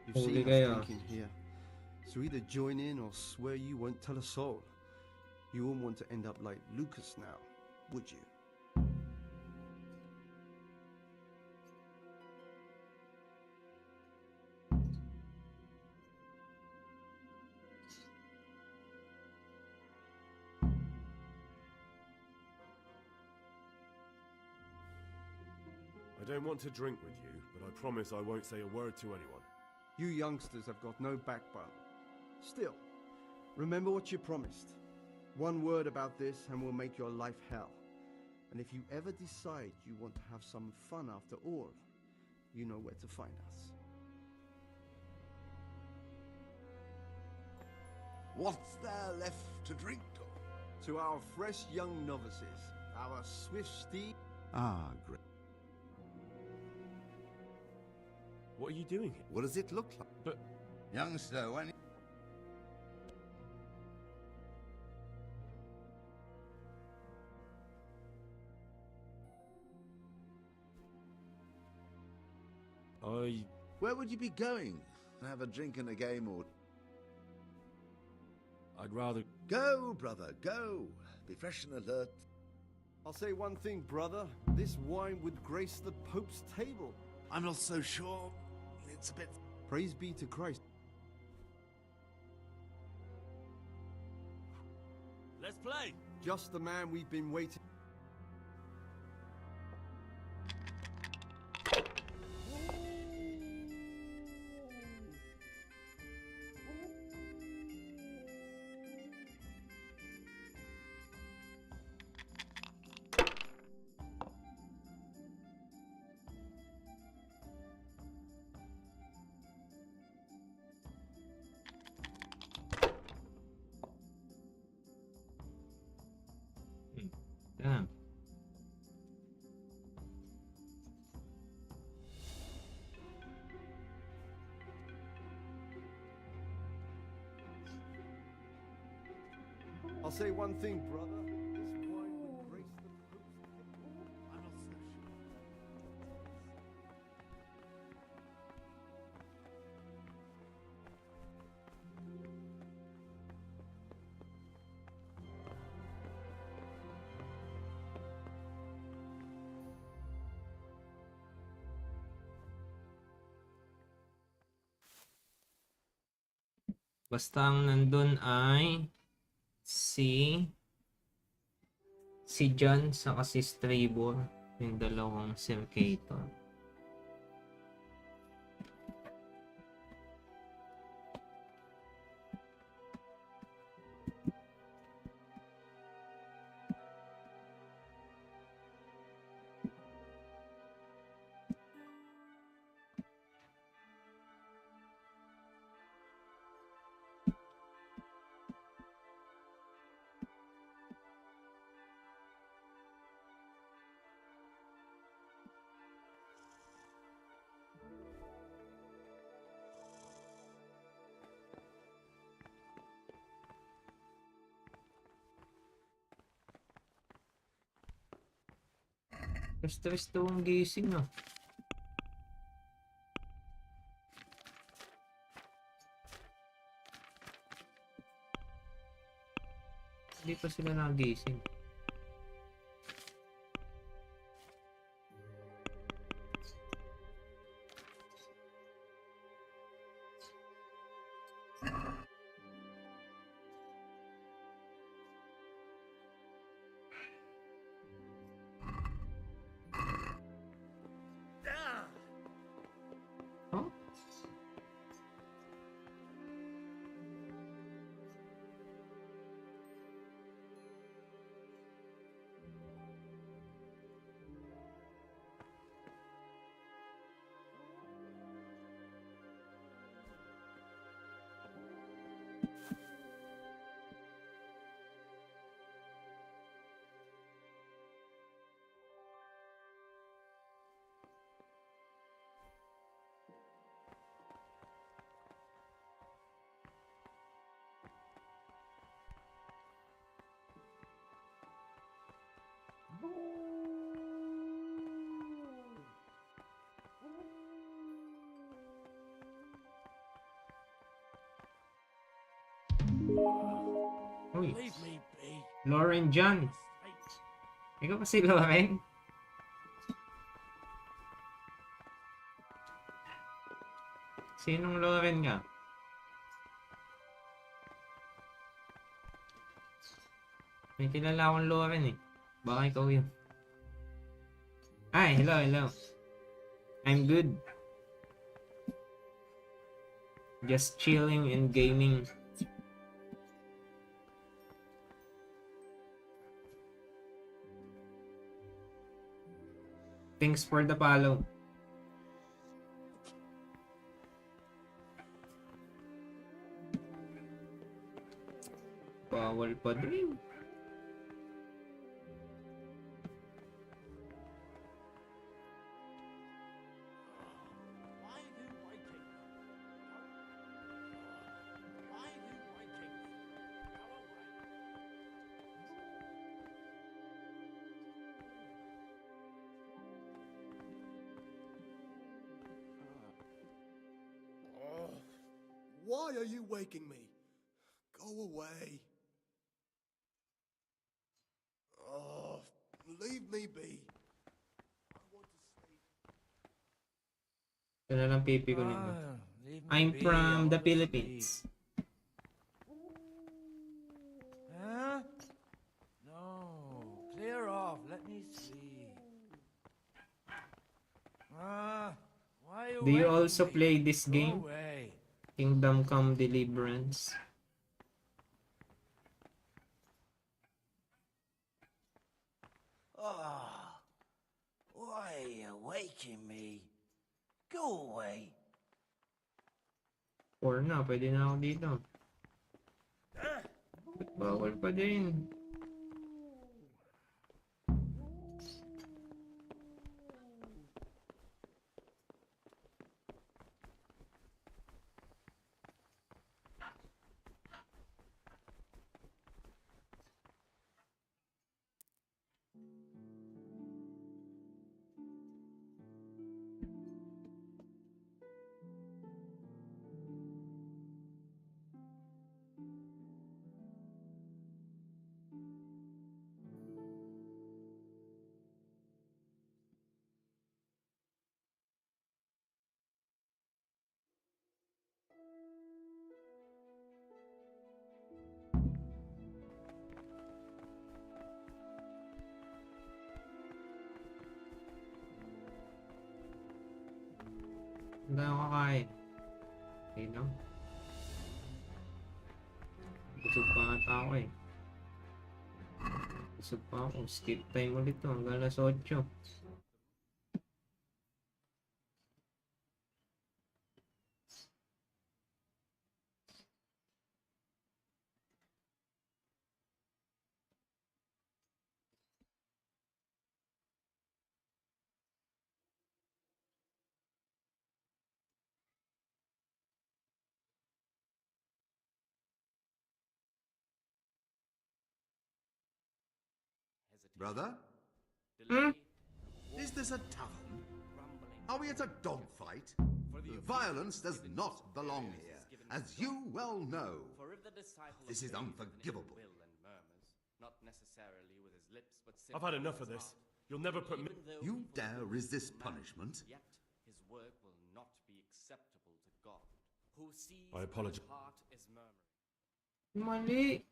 You've Holy seen us kayo. drinking here. So either join in or swear you won't tell a soul. You won't want to end up like Lucas now, would you? don't want to drink with you, but I promise I won't say a word to anyone. You youngsters have got no backbone. Still, remember what you promised. One word about this and we'll make your life hell. And if you ever decide you want to have some fun after all, you know where to find us. What's there left to drink to? To our fresh young novices, our swift steed. Ah, great. What are you doing here? What does it look like? But... Youngster, when... Where would you be going? Have a drink and a game or... I'd rather... Go, brother, go. Be fresh and alert. I'll say one thing, brother. This wine would grace the Pope's table. I'm not so sure. It's a bit... Praise be to Christ. Let's play! Just the man we've been waiting... Damn. I'll say one thing, brother. This wine would grace the Pope's table. I'm not so sure. Basta ang nandun ay si John saka si Strabor, yung dalawang Cercator. Stress daw ang gising ah. Hindi pa sila nagising. Uy. Lauren John. Ikaw ba si Lauren? Sinong Lauren nga? May kilala akong Lauren eh. Baka ikaw yun. Ay, hello, hello. I'm good. Just chilling and gaming. Thanks for the follow. Bawal pa din. Why are you waking me? Go away. Oh, leave me be. I want to sleep. Ito na lang pipi ko nito. I'm from the Philippines. Huh? No. Clear off. Let me sleep. Why are you Do you waking also me? play this Go game? away. Kingdom Come Deliverance. Why are you waking me? Go away. Or na, pwede na ako dito. Bawal pa din. Hindi ako kakain. Okay, no? Busog pa ata ako eh. Busog pa ako. Skip time ulit to. Hanggang alas 8. Brother? Is this a tavern? Are we at a dogfight? Violence does not belong here, as you well know. This is unforgivable. I've had enough of this. You'll never put me... You dare resist punishment? Yet his work will not be acceptable to God, who sees I apologize. his heart is murmuring. Mali.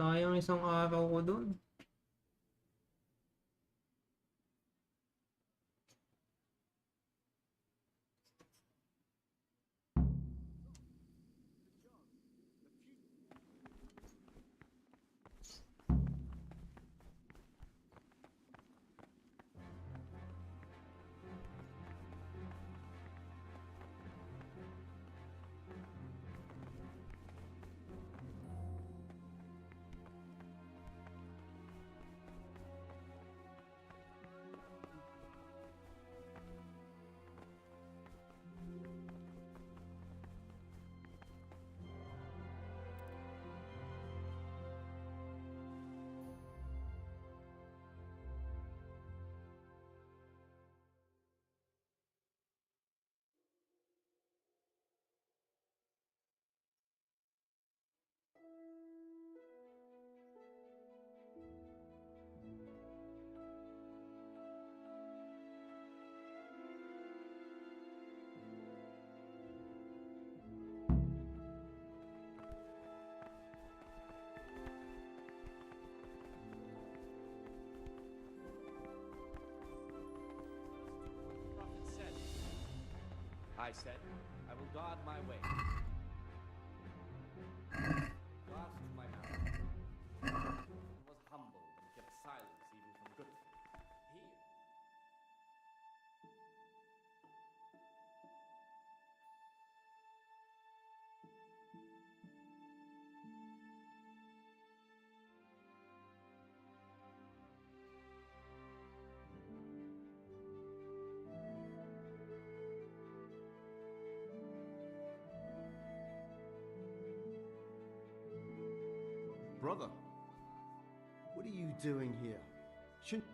Sayang isang araw ko dun. I said, I will guard my way. Glass to my mouth. He was humble and kept silence even from good things. He... Brother, what are you doing here? Shouldn't...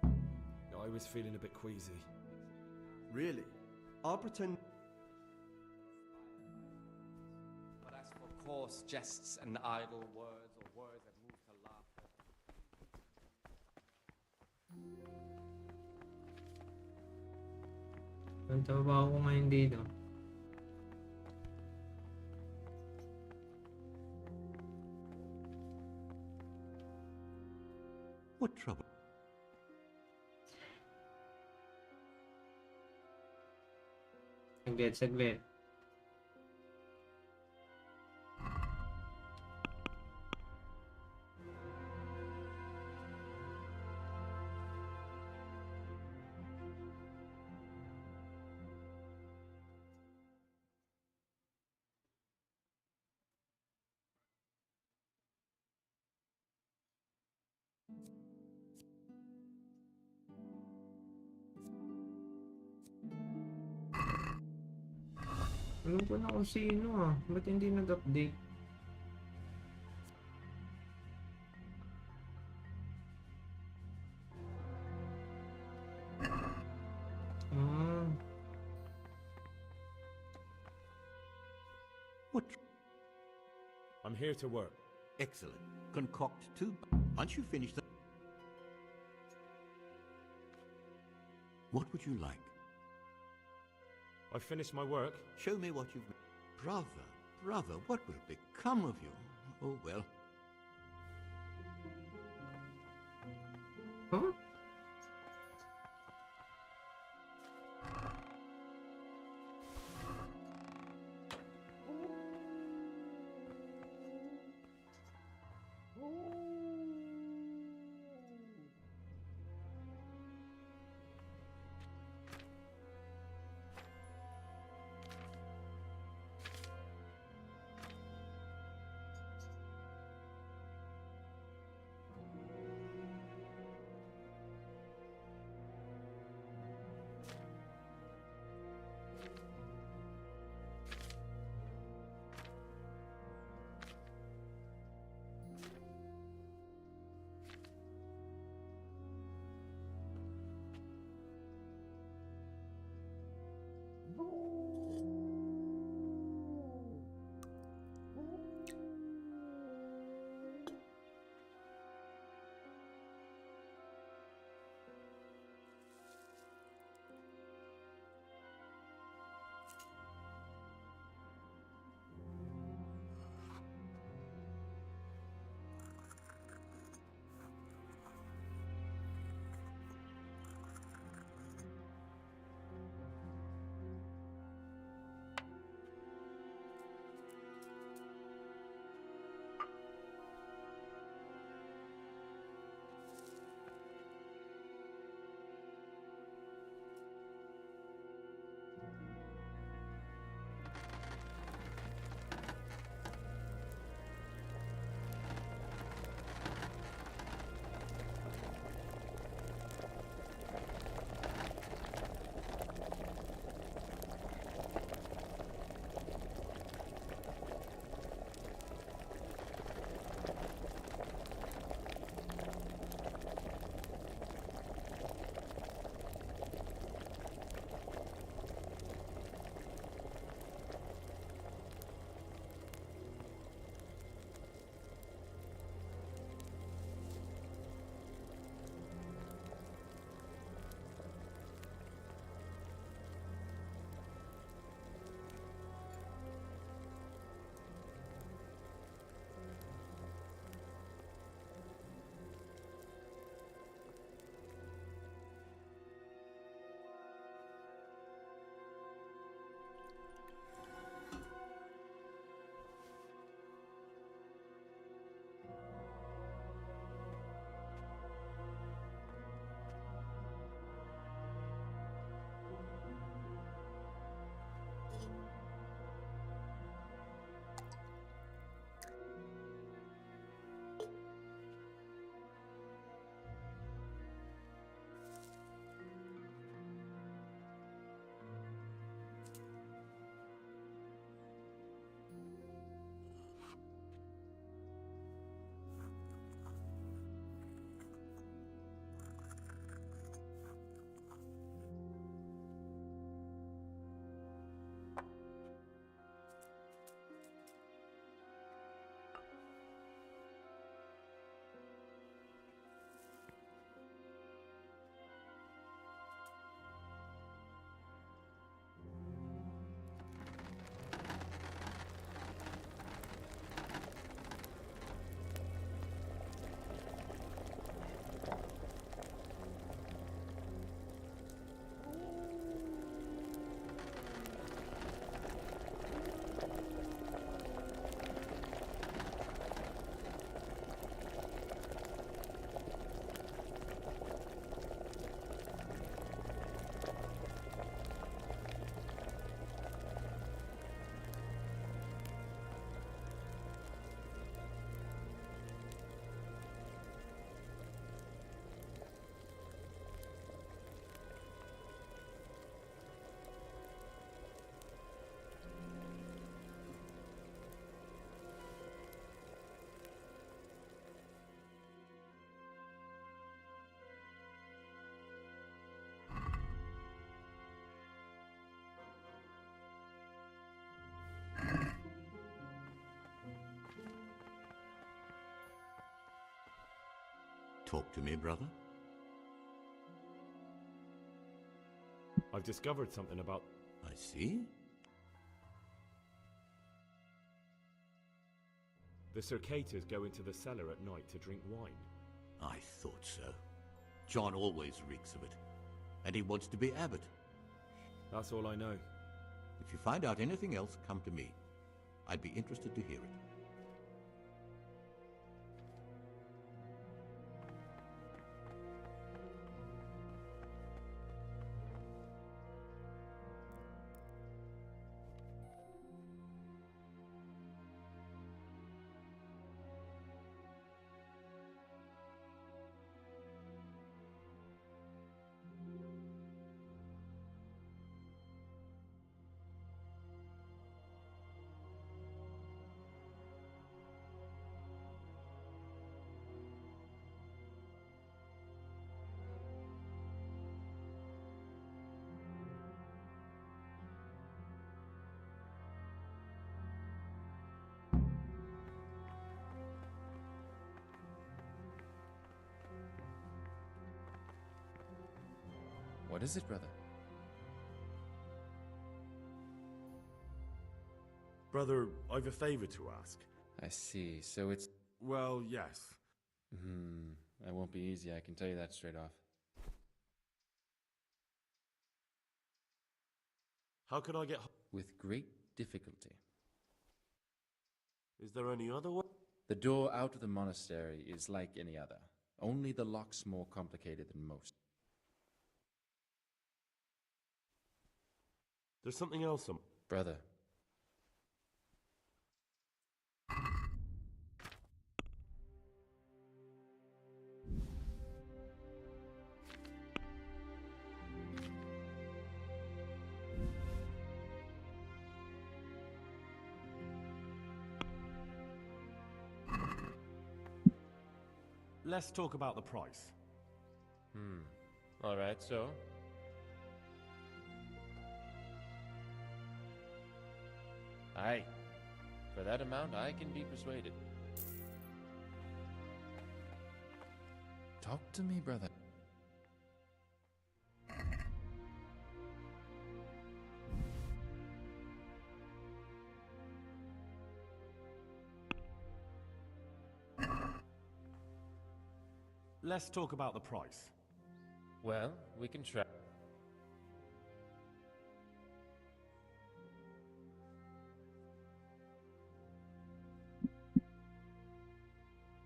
I was feeling a bit queasy. Really? I'll pretend... But as for coarse jests and idle words, or words that move to laughter, Ang trabaho ko ngayon dito. What trouble? Saglit. Alam ko na kung sino Ba't hindi nag-update? What? I'm here to work. Excellent. Concoct 2. Once you finish them... What would you like? I've finished my work. Show me what you've... Brother, what will become of you? Oh, well. Huh? Talk to me, brother. I've discovered something about... I see. The Circators go into the cellar at night to drink wine. I thought so. John always reeks of it. And he wants to be abbot. That's all I know. If you find out anything else, come to me. I'd be interested to hear it. What is it, brother? Brother, I've a favor to ask. I see, so it's... Well, yes. That won't be easy, I can tell you that straight off. How could I get... With great difficulty. Is there any other way? The door out of the monastery is like any other. Only the lock's more complicated than most. There's something else, Brother. Let's talk about the price. Alright, so? Aye. For that amount, I can be persuaded. Talk to me, brother. Let's talk about the price. Well, we can try.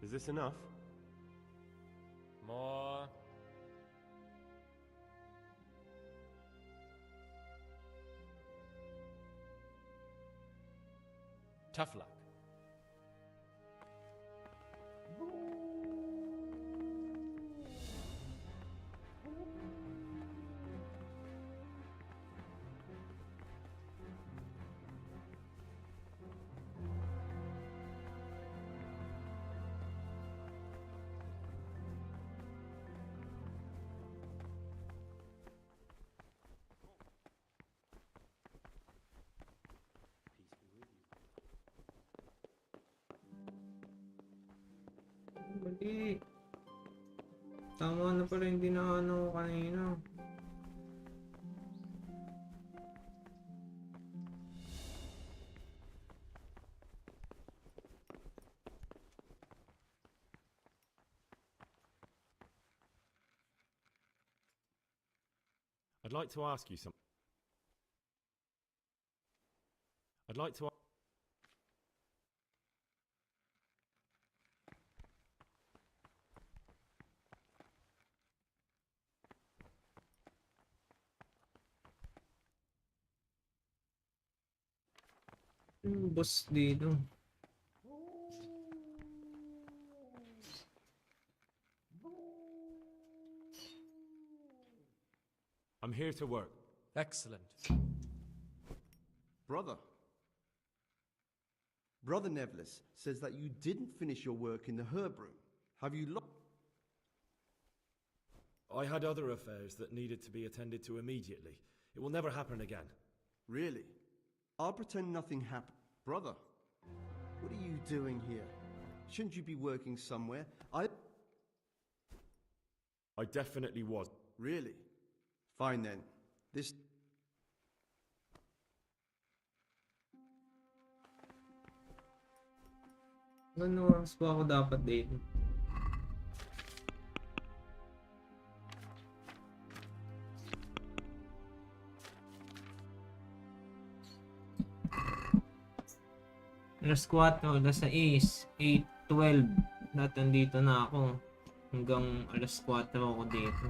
Is this enough? More. Tough luck. Mali. Tama na pala, hindi na ano kanina. I'd like to ask you something. I'd like to... Yung boss dito. I'm here to work. Excellent. Brother. Brother Nevlis says that you didn't finish your work in the herb room. Have you I had other affairs that needed to be attended to immediately. It will never happen again. Really? I'll pretend nothing happened. Brother, what are you doing here? Shouldn't you be working somewhere? I definitely was. Really? Fine then. This... Ano oras pa ako dapat dito? Alas 4, alas 6, 8, 12. Lahat nandito na ako. Hanggang alas 4 ako dito.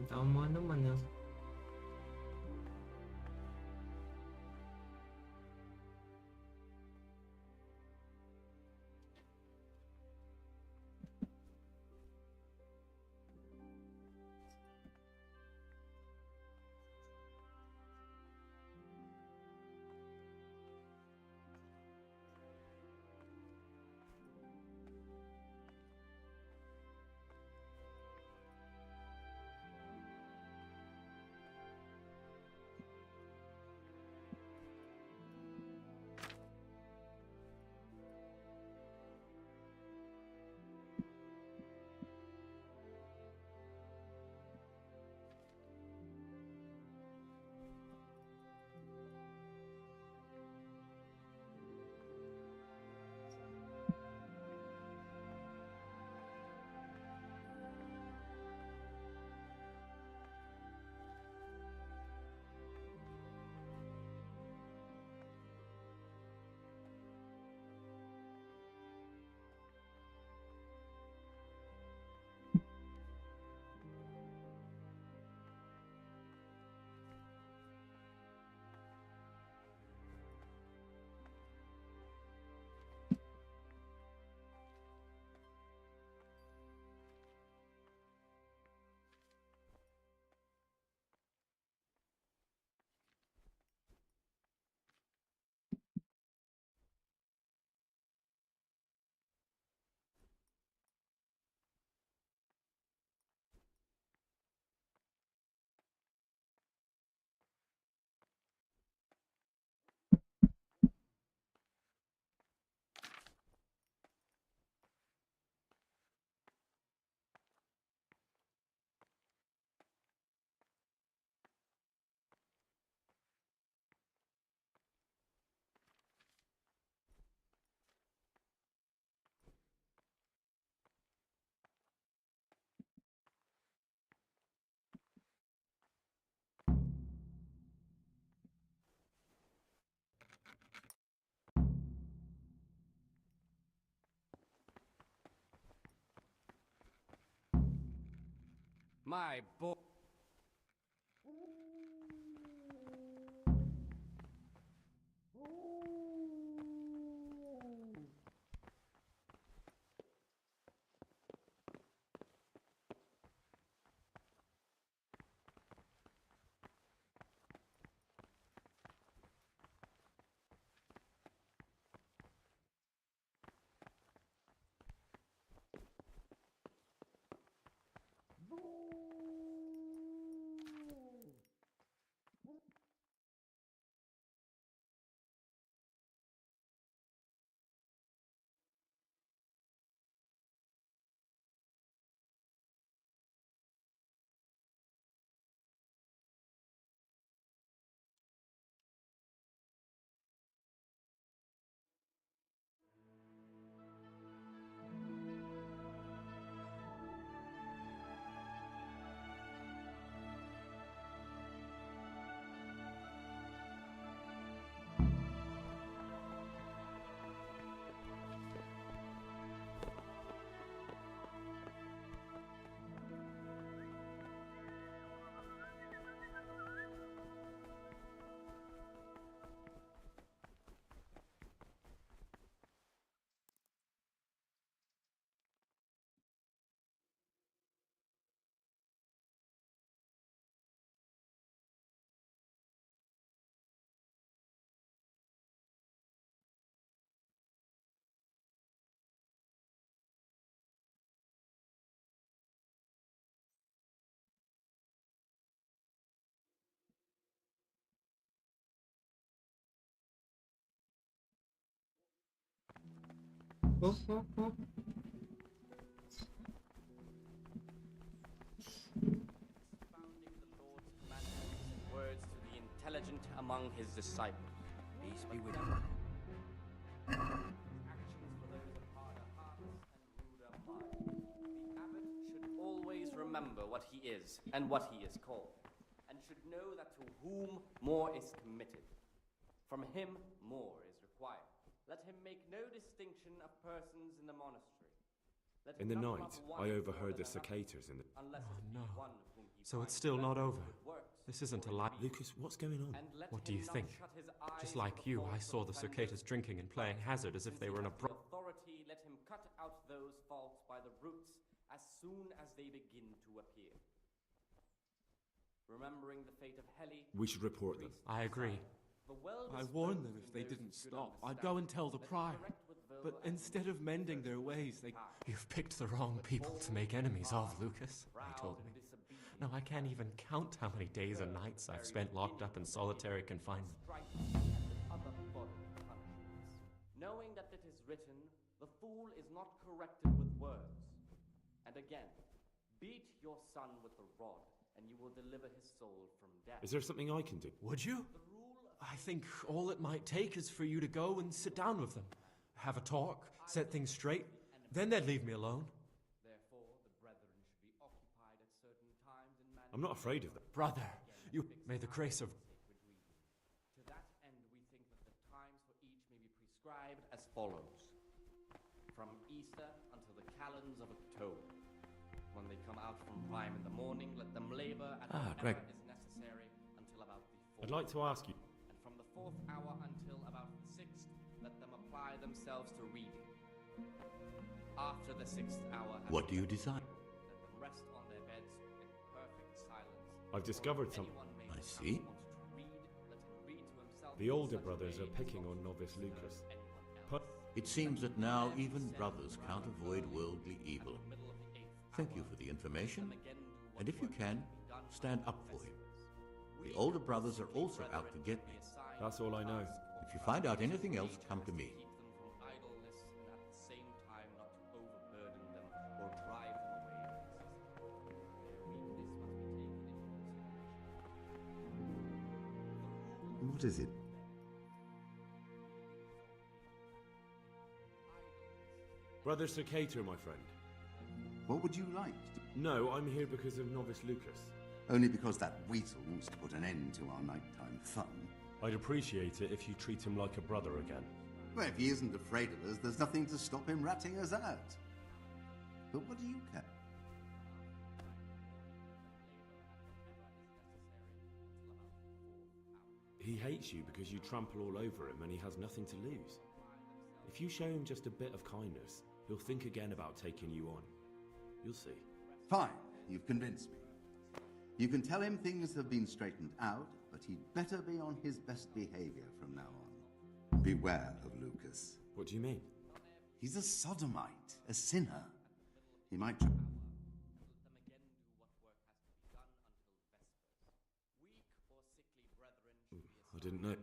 Tama naman ah. My boy. Oh, oh, oh. Expounding the Lord's commandments and words to the intelligent among his disciples. Peace be with you. Actions for those of harder hearts and ruder minds. The abbot should always remember what he is and what he is called, and should know that to whom more is committed, from him more is required. Let him make no distinction of persons in the monastery. Let In him the not night, love one I more overheard than the another, cicadas in the... unless Oh, it be no. one whom he So it's finds still not pleasant over. with works. This isn't a lie. Lucas, what's going on? And let What him do you not think? shut his eyes Just to like the you, faults I of saw the offenders. cicadas drinking and playing hazard as if they were in a... Since he has the authority, let him cut out those faults by the roots as soon as they begin to appear. Remembering the fate of Heli, We should report them. I agree. the well I warned them if they didn't stop, I'd go and tell the prior. But instead of mending their ways, they... You've picked the wrong people to make enemies of, Lucas, he told me. No, I can't even count how many days and nights I've spent locked up in solitary confinement. other bodily punishments. Knowing that it is written, the fool is not corrected with words. And again, beat your son with the rod, and you will deliver his soul from death. Is there something I can do? Would you? I think all it might take is for you to go and sit down with them. Have a talk, set things straight, then they'd leave me alone. Therefore, the brethren should be occupied at certain times in manners. I'm not afraid of them. Brother, you may the grace of... To that end, we think that the times for each may be prescribed as follows. From Easter until the calends of October. When they come out from prime in the morning, let them labor at Greg. whatever is necessary until about the 4th. I'd like to ask you... And from the 4th hour until about the 6th, let them apply themselves to reading. After the 6th hour... What do you decide? Let them rest on their beds in perfect silence. I've discovered something. I see. The older brothers are picking on novice Lucas. It seems that now even brothers can't avoid worldly evil. Thank you for the information, and if you can, stand up for him. The older brothers are also out to get me. That's all I know. If you find out anything else, come to me. What is it? Brother Cicator, my friend. What would you like? No, I'm here because of novice Lucas. Only because that weasel wants to put an end to our nighttime fun. I'd appreciate it if you treat him like a brother again. Well, if he isn't afraid of us, there's nothing to stop him ratting us out. But what do you care? He hates you because you trample all over him and he has nothing to lose. If you show him just a bit of kindness, he'll think again about taking you on. You'll see. Fine, you've convinced me. You can tell him things have been straightened out, but he'd better be on his best behavior from now on. Beware of Lucas. What do you mean? He's a sodomite, a sinner. He might... I didn't know. Such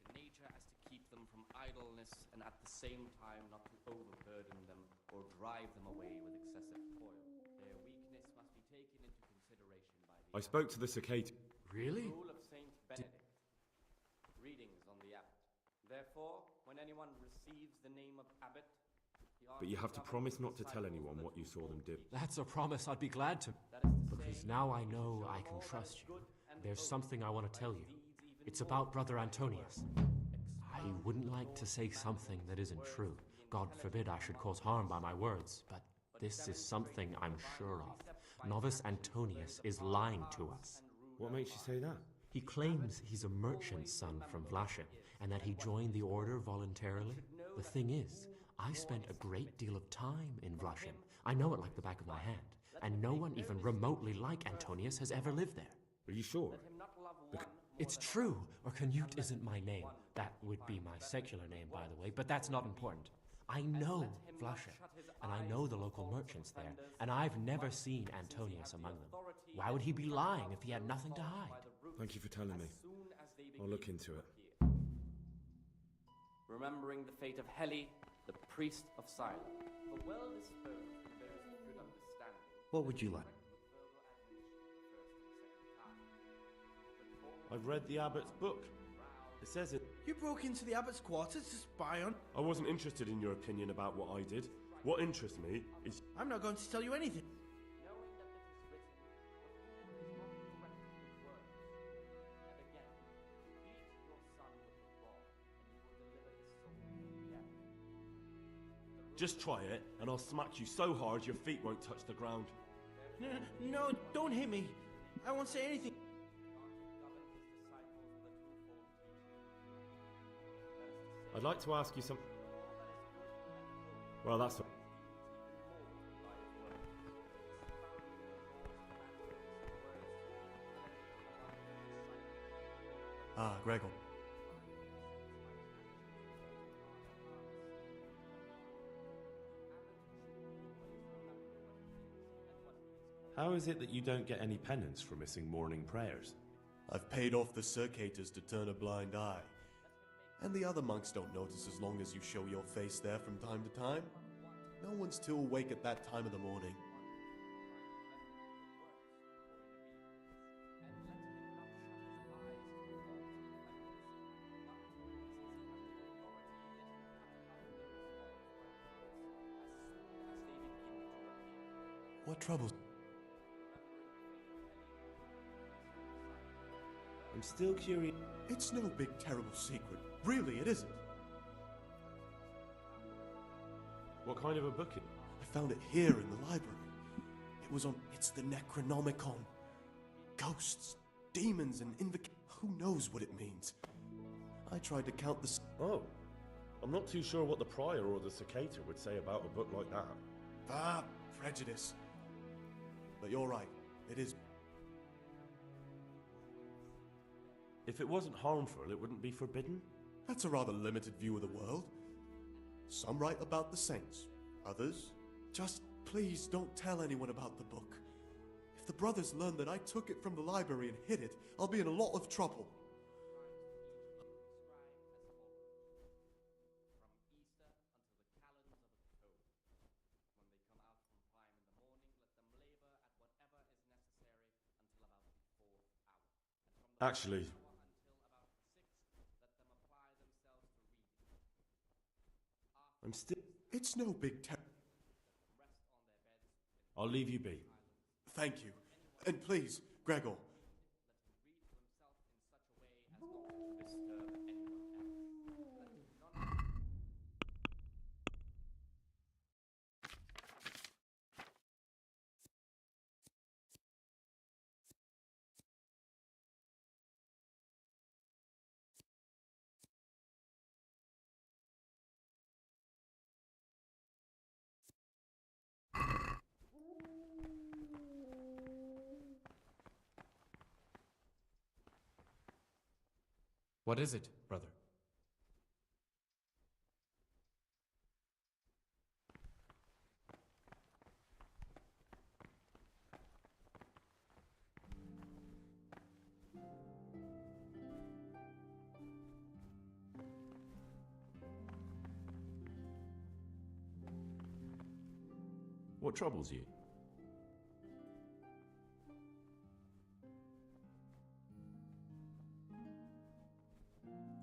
a nature as to keep them from idleness and at the same time not to overburden them or drive them away with excessive toil. Their weakness must be taken into consideration by the... I spoke to the cicada. Really? Rule of Saint Benedict. Readings on the abbot. Therefore, when anyone receives the name of abbot, But you have to promise not to tell anyone what you saw them do. That's a promise I'd be glad to. Because now I know I can trust you. There's something I want to tell you. It's about Brother Antonius. I wouldn't like to say something that isn't true. God forbid I should cause harm by my words, but this is something I'm sure of. Novice Antonius is lying to us. What makes you say that? He claims he's a merchant's son from Vlashim, and that he joined the order voluntarily. The thing is, I spent a great deal of time in Vlashim. I know it like the back of my hand, and no one even remotely like Antonius has ever lived there. Are you sure? It's true, or Canute isn't my name. That would be my secular name, by the way, but that's not important. I know Vlashim, and I know the local merchants there, and I've never seen Antonius among them. Why would he be lying if he had nothing to hide? Thank you for telling me. I'll look into it. Remembering the fate of Heli, the priest of silence. The well-disposed and those of good understanding. What would you like? I've read the abbot's book. It says it. You broke into the abbot's quarters to spy on... I wasn't interested in your opinion about what I did. What interests me is... I'm not going to tell you anything. Just try it, and I'll smack you so hard your feet won't touch the ground. No, don't hit me. I won't say anything. I'd like to ask you some... Well, that's... Ah, Gregor. How is it that you don't get any penance for missing morning prayers? I've paid off the circators to turn a blind eye. And the other monks don't notice as long as you show your face there from time to time. No one's too awake at that time of the morning. What troubles? I'm still curious. It's no big terrible secret. Really, it isn't. What kind of a book? I found it here in the library. It was on... It's the Necronomicon. Ghosts, demons, and who knows what it means? I tried to count the... Oh. I'm not too sure what the prior or the cicada would say about a book like that. Ah, prejudice. But you're right. It is... If it wasn't harmful, it wouldn't be forbidden? That's a rather limited view of the world. Some write about the saints. Others, just please don't tell anyone about the book. If the brothers learn that I took it from the library and hid it, I'll be in a lot of trouble. Actually... I'm still... It's no big I'll leave you be. Thank you. And please, Gregor. What is it, brother? What troubles you?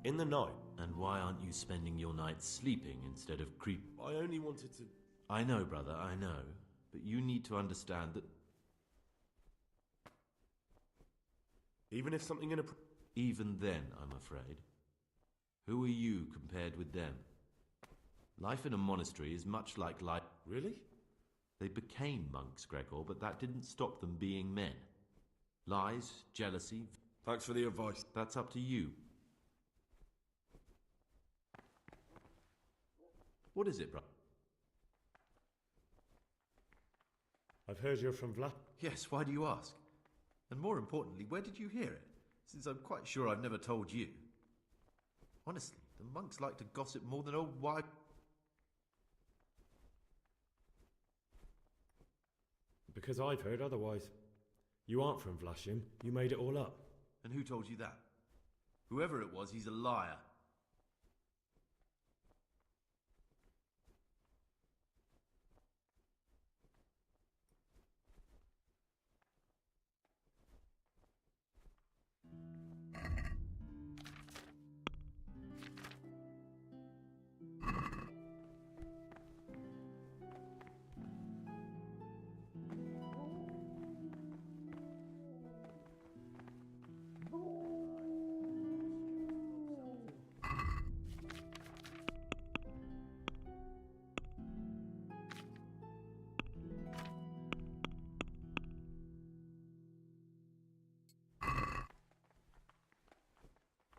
In the night. And why aren't you spending your nights sleeping instead of creep? I only wanted to... I know, brother, I know. But you need to understand that... Even if something in a... Even then, I'm afraid. Who are you compared with them? Life in a monastery is much like life... Really? They became monks, Gregor, but that didn't stop them being men. Lies, jealousy... Thanks for the advice. That's up to you. What is it, brother? I've heard you're from Vlad. Yes, why do you ask? And more importantly, where did you hear it? Since I'm quite sure I've never told you. Honestly, the monks like to gossip more than old wives. Because I've heard otherwise. You aren't from Vlashim. You made it all up. And who told you that? Whoever it was, he's a liar.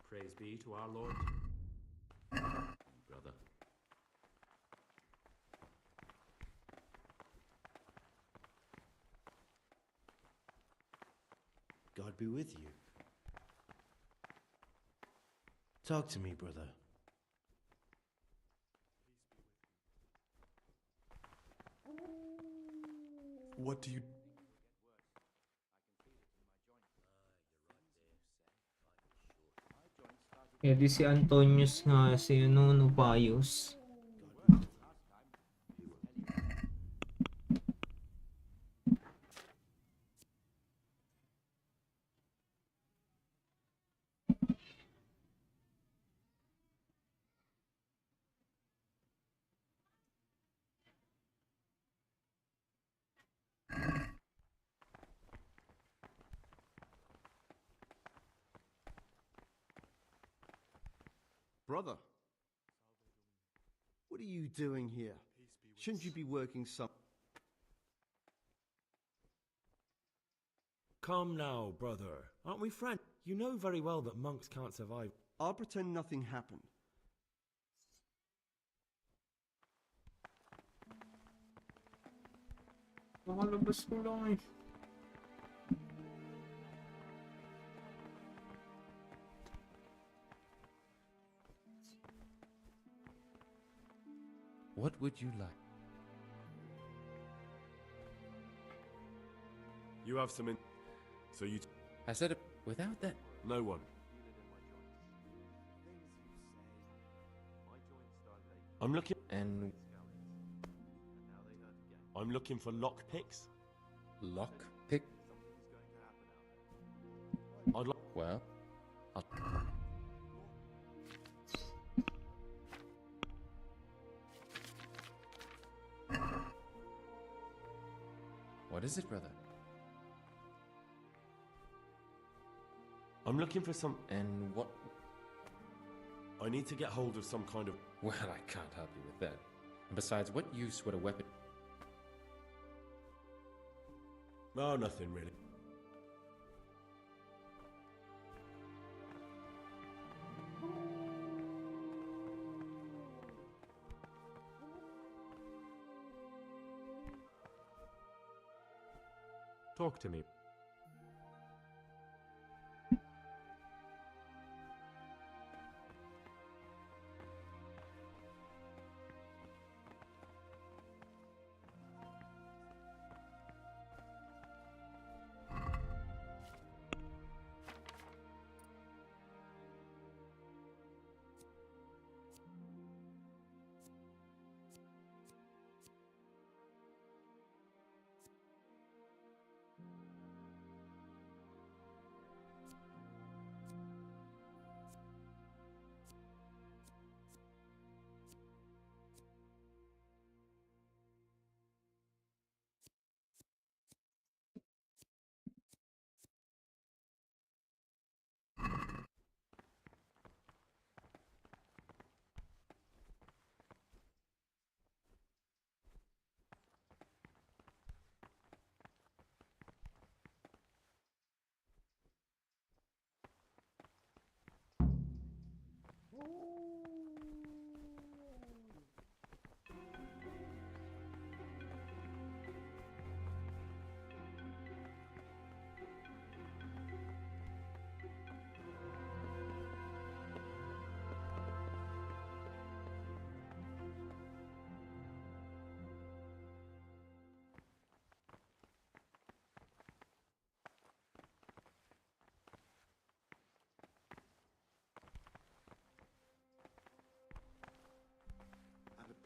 Praise be to our Lord. Brother. God be with you. Talk to me, brother. What do you... Eh di si Antonius nga si ano, Pius. Brother, what are you doing here? Shouldn't you be working some... Come now, brother. Aren't we friends? You know very well that monks can't survive. I'll pretend nothing happened. Makalabas ko lang eh. What would you like? You have some so you... I said it without that. No one. I'm looking... And... I'm looking for lockpicks. Lockpick? I'd like... Well, I'll... What is it, brother? I'm looking for some... And what... I need to get hold of some kind of... Well, I can't help you with that. And besides, what use would a weapon... No, nothing really. Talk to me.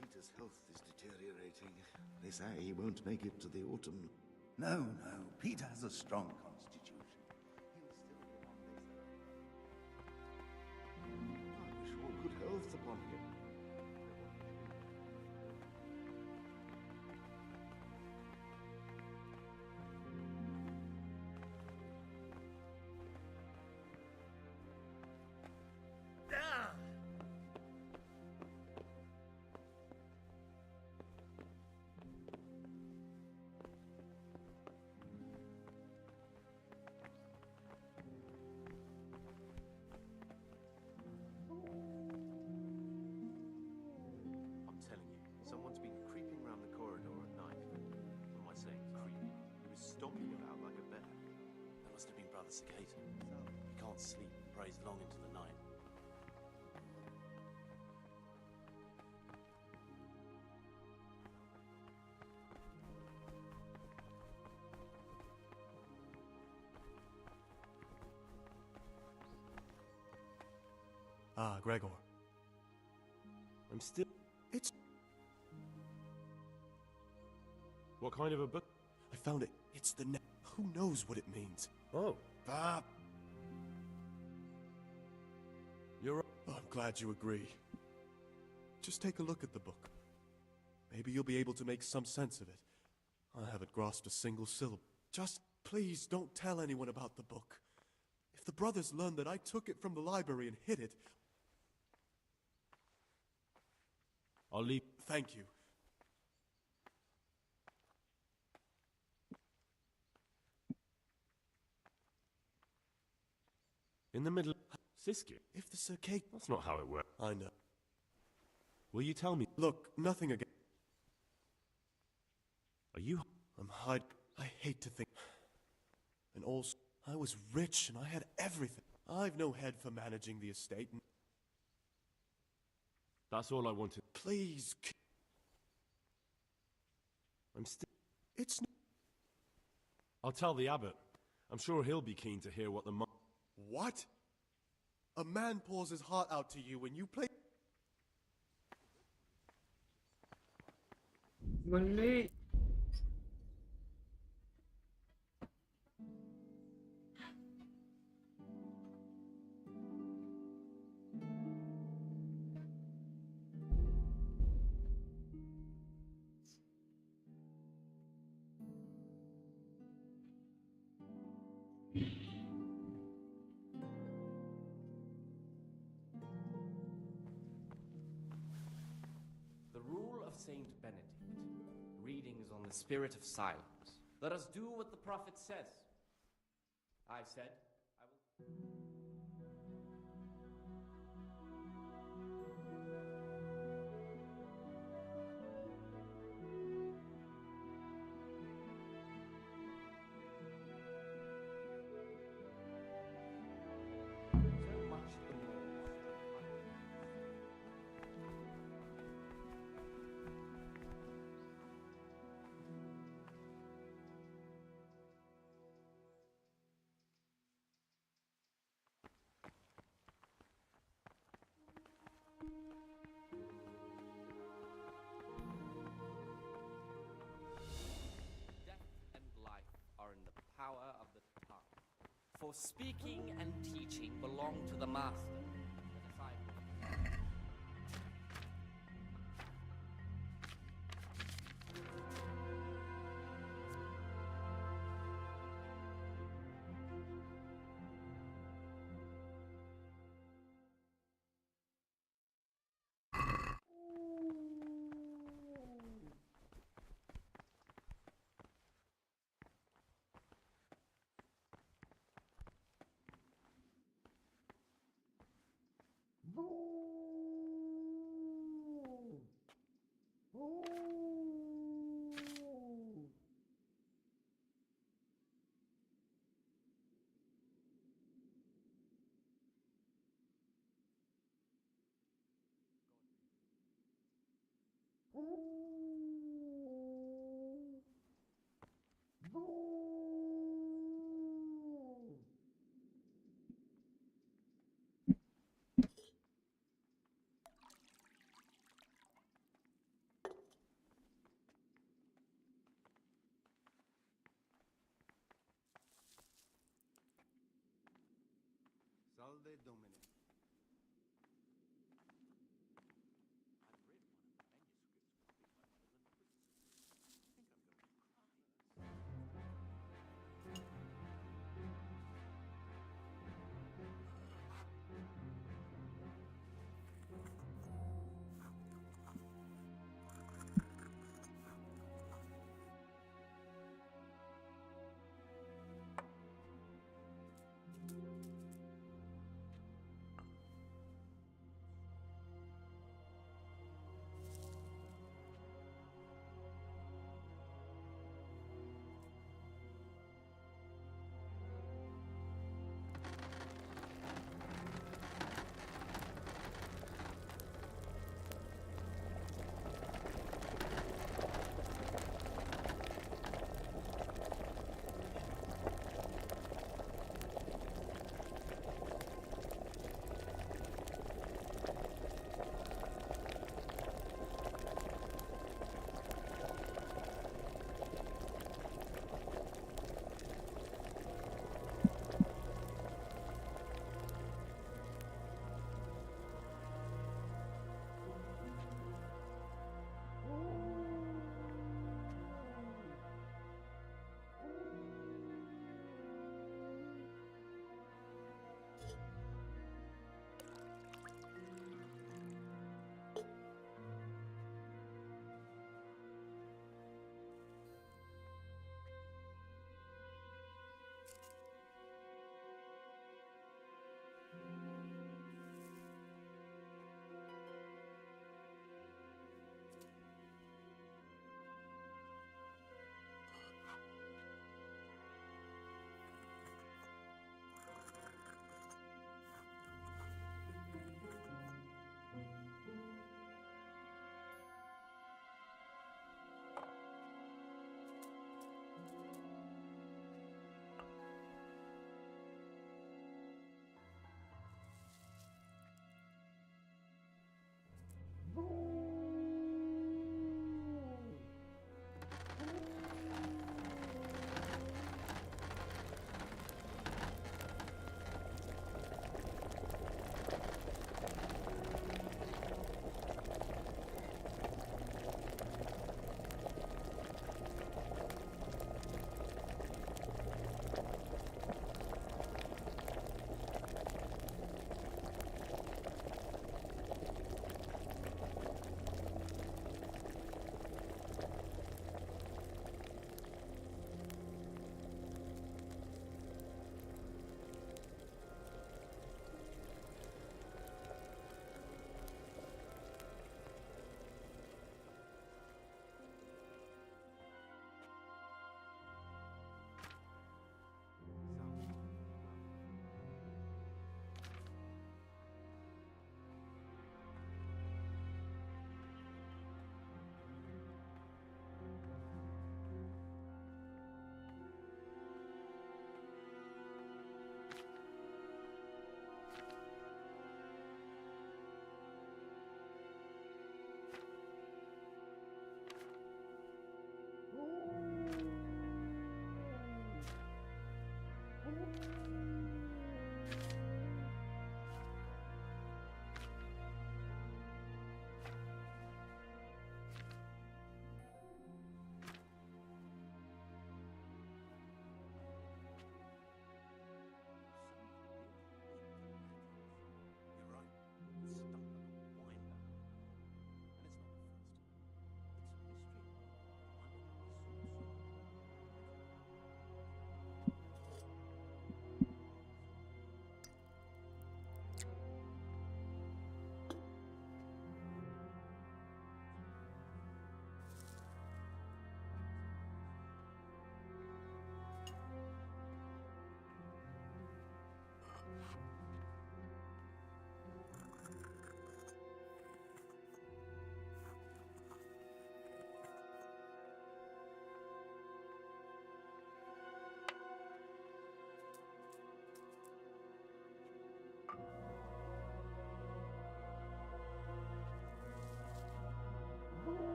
Peter's health is deteriorating. They say he won't make it to the autumn. No, no. Peter has a strong constitution. He'll still be on this earth. I wish all good health upon him. That's the gate. He can't sleep and prays long into the night. Ah, Gregor. I'm still... It's... What kind of a book? I found it. It's the Who knows what it means? Oh. Ah. You're right. Oh, I'm glad you agree. Just take a look at the book. Maybe you'll be able to make some sense of it. I haven't grasped a single syllable. Just please don't tell anyone about the book. If the brothers learn that I took it from the library and hid it... I'll leave. Thank you. In the middle... Siskiyou? If the circade... That's not how it works. I know. Will you tell me? Look, nothing again. Are you... I'm hide... I hate to think... And also, I was rich and I had everything. I've no head for managing the estate and... That's all I wanted. Please... I'm still... It's... I'll tell the abbot. I'm sure he'll be keen to hear what the... What? A man pours his heart out to you when you play... Mali. The rule of Saint Benedict. Readings on the spirit of silence. Let us do what the prophet says. I said, I will... So much the more. Power of the tongue. For speaking and teaching belong to the master, the disciple. Salve Domine.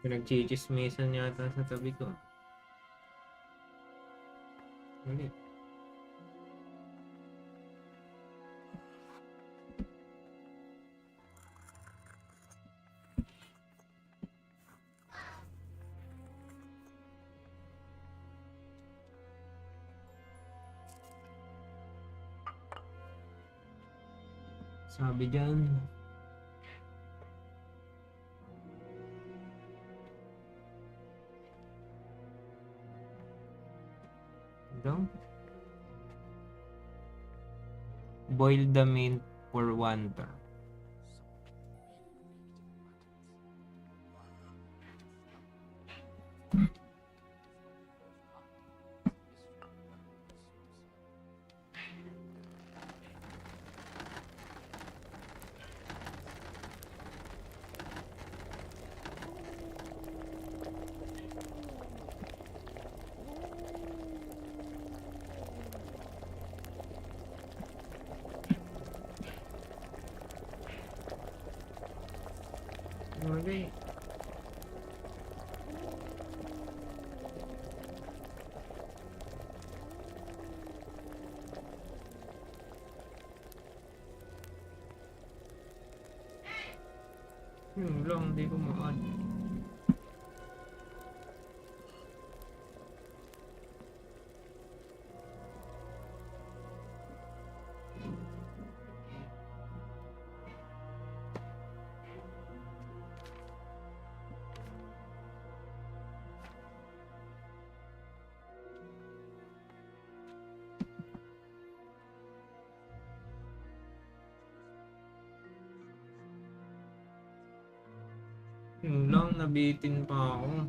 Pinagchichismisan yata sa tabi ko. Hindi. Sabi dyan, ito, boil the mint for 1 turn. Okay. Yun lang, hindi ko ma-add. Yun lang, nabitin pa ako.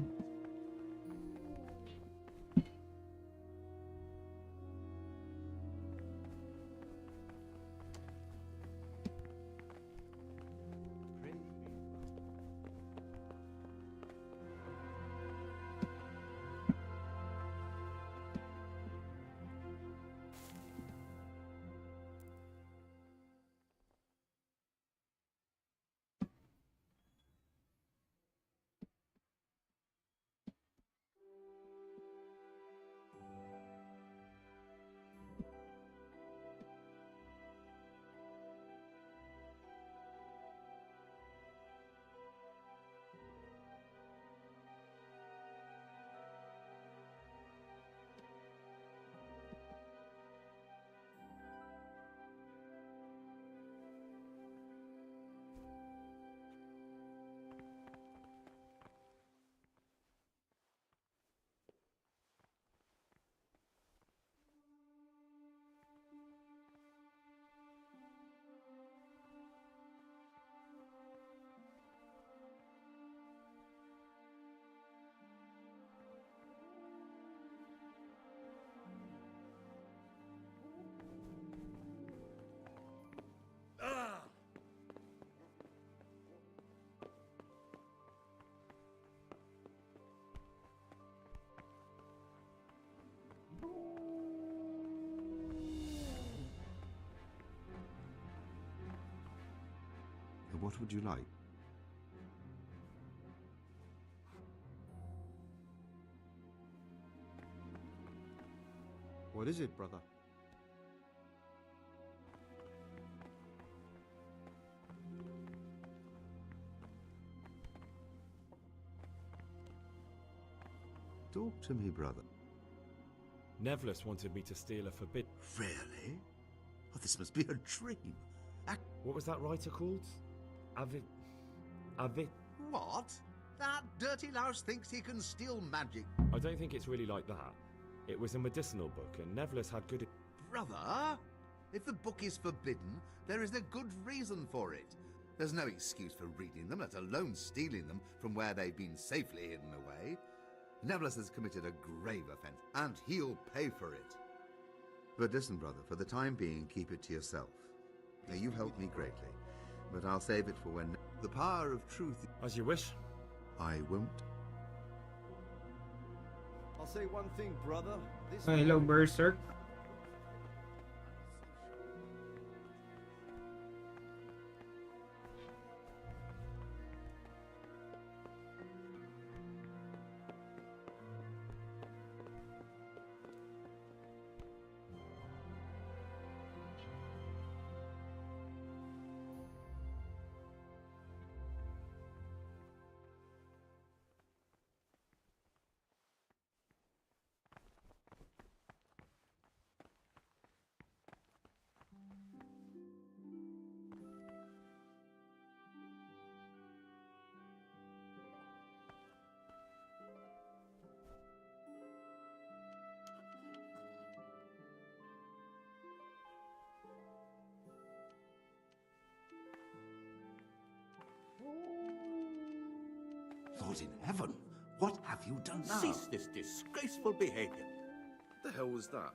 What would you like? What is it, brother? Talk to me, brother. Nevlis wanted me to steal a forbidden... Really? Oh, this must be a dream. What was that writer called? Avid... What? That dirty louse thinks he can steal magic. I don't think it's really like that. It was a medicinal book, and Nevlis had good... Brother, if the book is forbidden, there is a good reason for it. There's no excuse for reading them, let alone stealing them from where they've been safely hidden away. Nevlis has committed a grave offense, and he'll pay for it. But listen, brother, for the time being, keep it to yourself. Now, you've helped me greatly, but I'll save it for when the power of truth... As you wish. I won't. I'll say one thing, brother. This Hello, Berserk. But in heaven, what have you done now? Cease this disgraceful behavior. What the hell was that?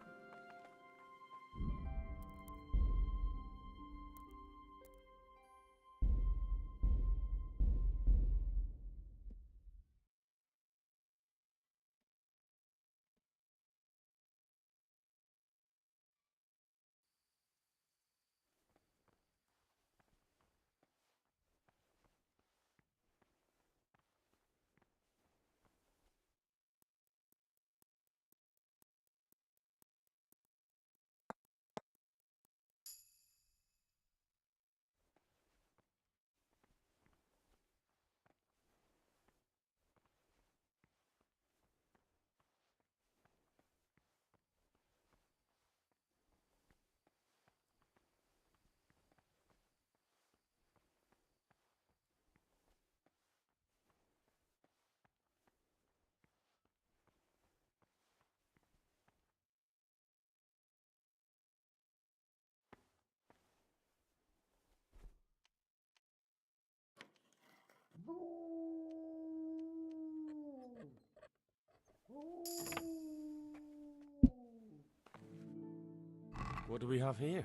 What do we have here?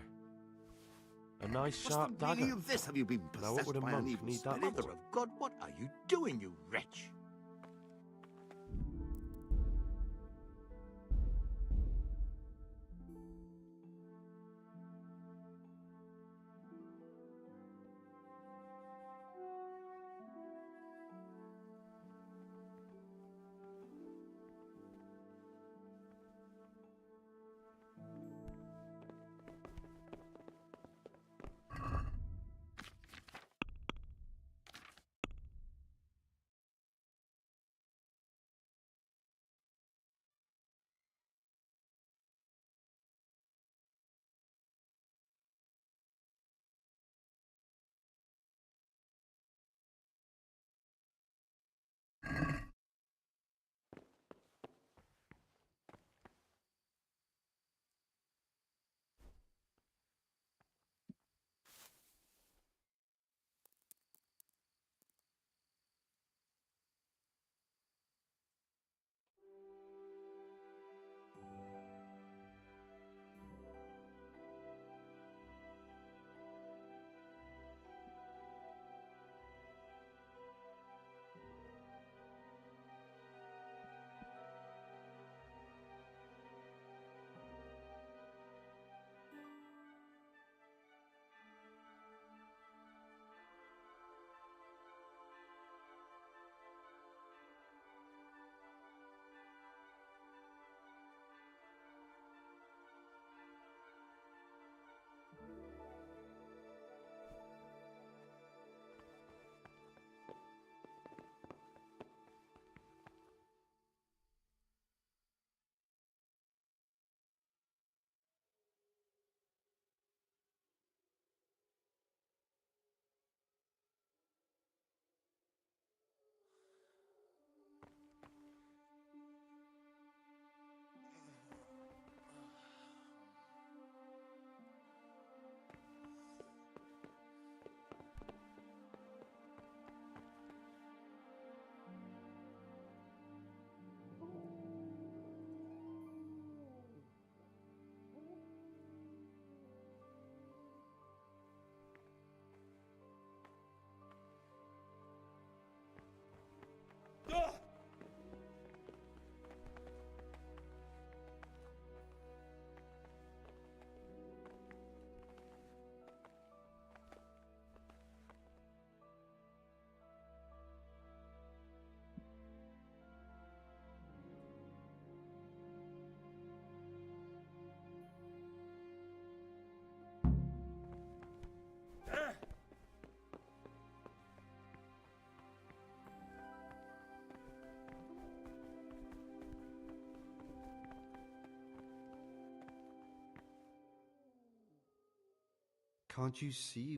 A nice What's sharp the meaning dagger. of this? Have you been Now what possessed would a by an monk evil need that spirit? for? Mother of God, what are you doing, you wretch? Can't you see?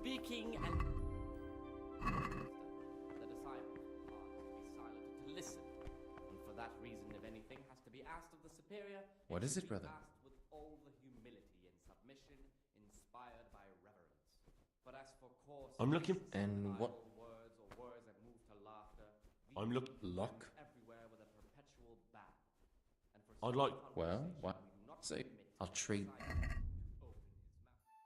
speaking and the disciple are to be silent, to listen, and for that reason, if anything has to be asked of the superior, What is it, should be brother? asked with all the humility and submission inspired by reverence. But as for coarse I'm looking. And what? words or words that move to laughter, I'm these look. blend everywhere with a perpetual ban. And for I'd such like. Well, conversation, what? we do not Say, permit I'll trade. the disciple to open his mouth.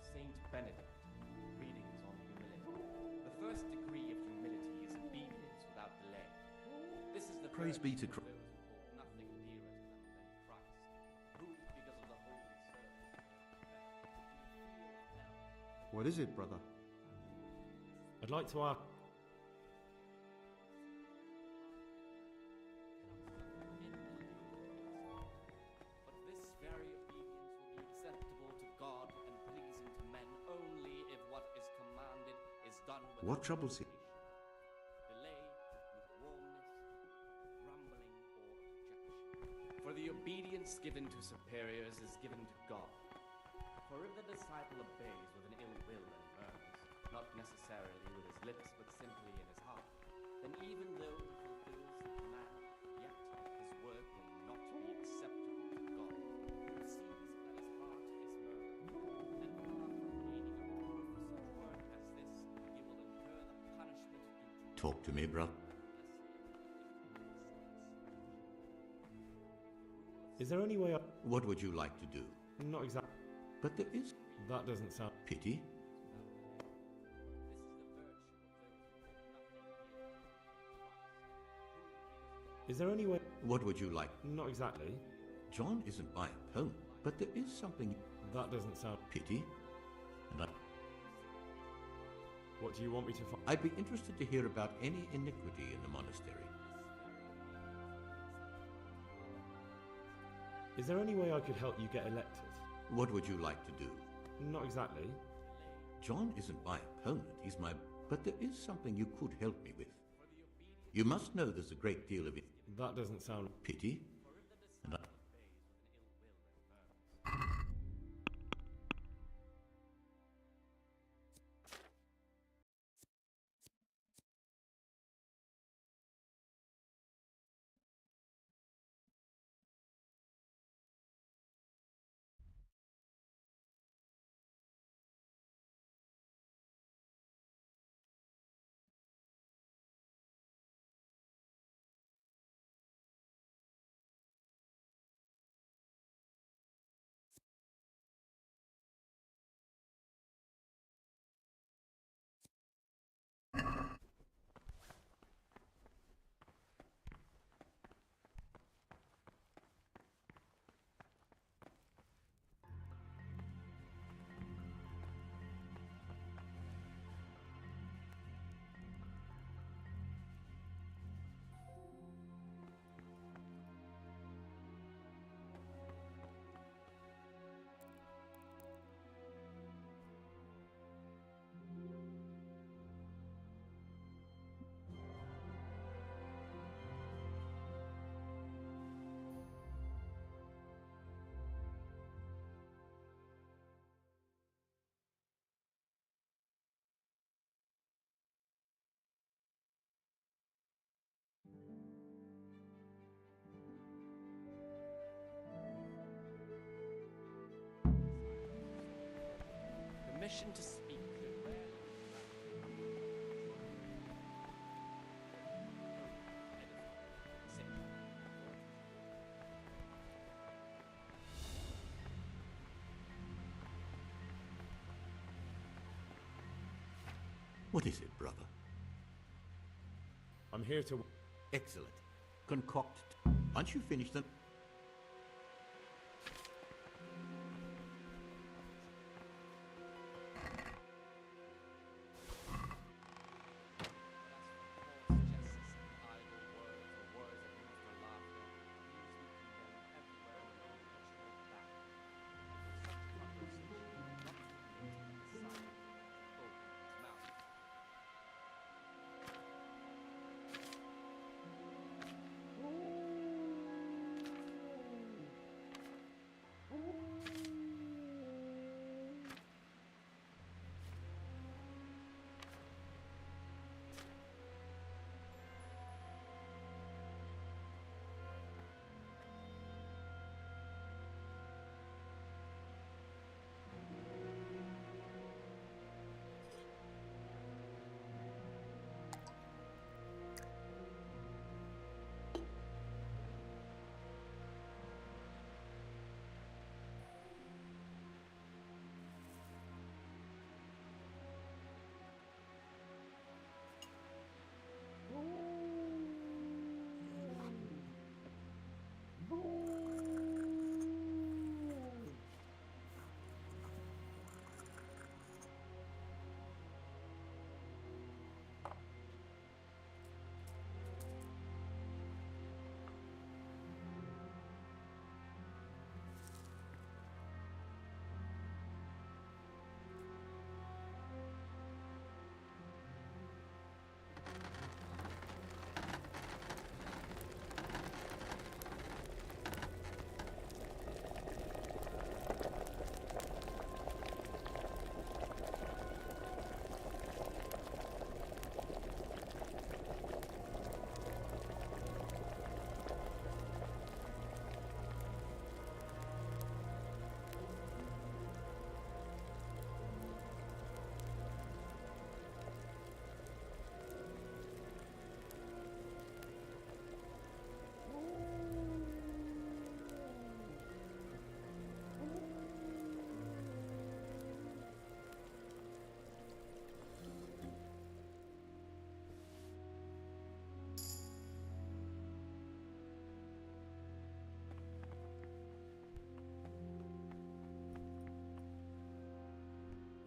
Saint Benedict, readings on humility. The first degree of humility is obedience without delay. This is the Praise be to virtue of Christ. those who hold nothing dearer to them than Christ, who, because of the holy service, What is it, brother? I'd like to ask. but this very obedience will be acceptable to God and pleasing to men only if what is commanded is done with What troubles you? delay, lukewarmness, grumbling, or objection. For the obedience given to superiors is given to God. For if the disciple obeys with an ill will and murmurs, not necessarily with his lips but simply in his heart, then even though he fulfills the command, yet his work will not be acceptable to God, who sees that his heart is murmuring, and far from gaining a reward for such work as this, he will incur the punishment due to Talk to me, brother. Is there any way? What would you like to do? Not exactly. But there is That doesn't sound. pity. Is there any way? What would you like? Not exactly. John isn't my opponent, but there is something That doesn't sound. pity. And What do you want me to find? I'd be interested to hear about any iniquity in the monastery. Is there any way I could help you get elected? What would you like to do? Not exactly. John isn't my opponent, he's my... But there is something you could help me with. You must know there's a great deal of That doesn't sound. pity. And permission to speak. what is it, brother? I'm here to. Excellent. Concoct. Once you finish them...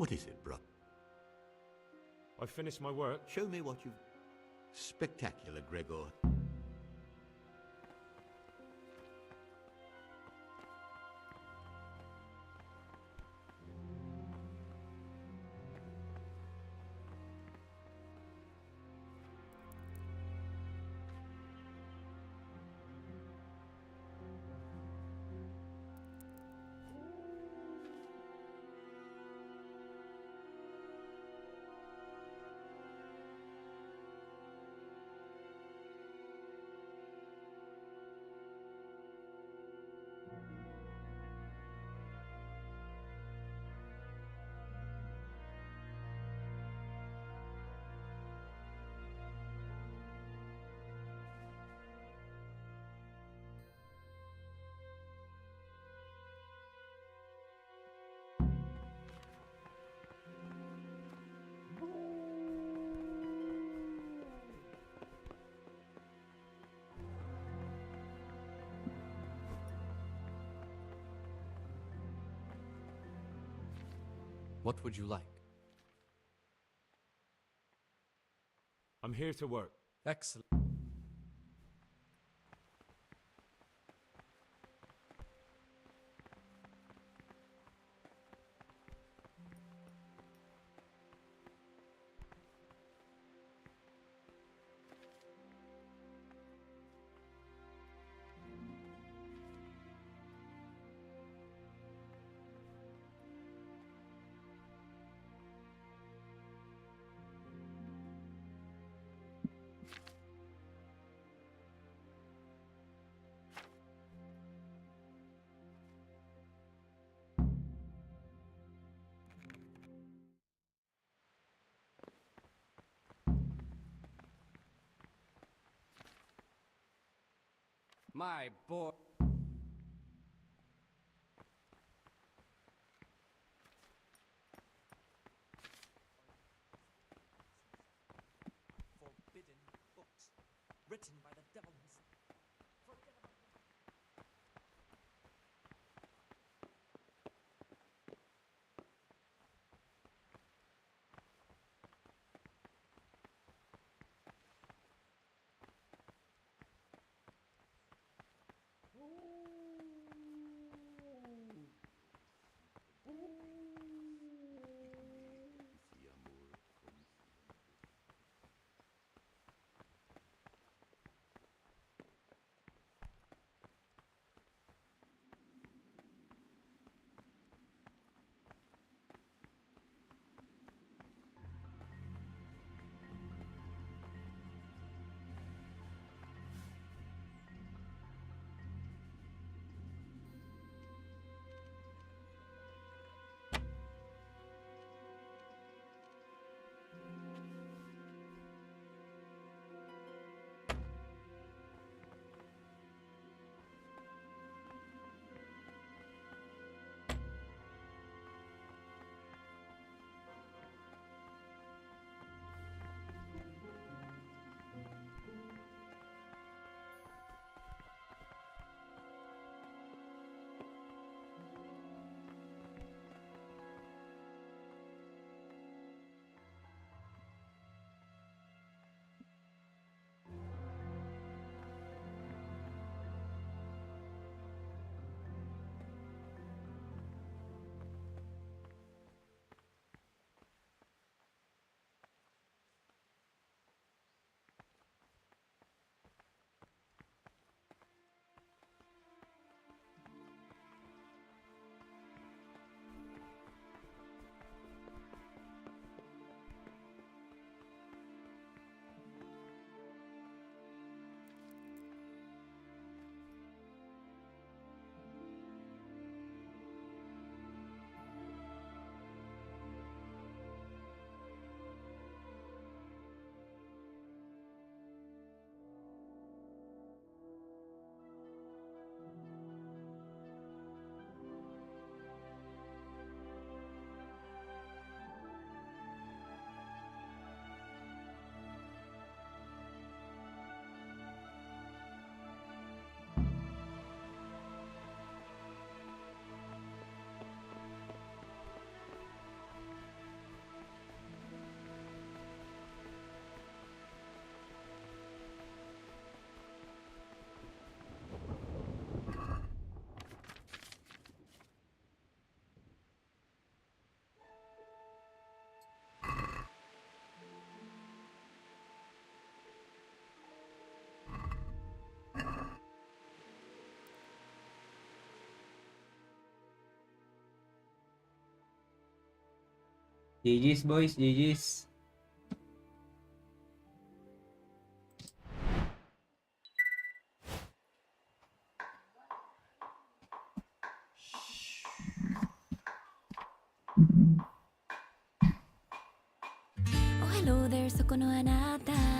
What is it, brother? I finished my work. Show me what you've... Spectacular, Gregor. What would you like? I'm here to work. Excellent. My boy. Forbidden books, written by the devil himself. Forget about them. GG's boys, GG's. Oh hello there そこのあなた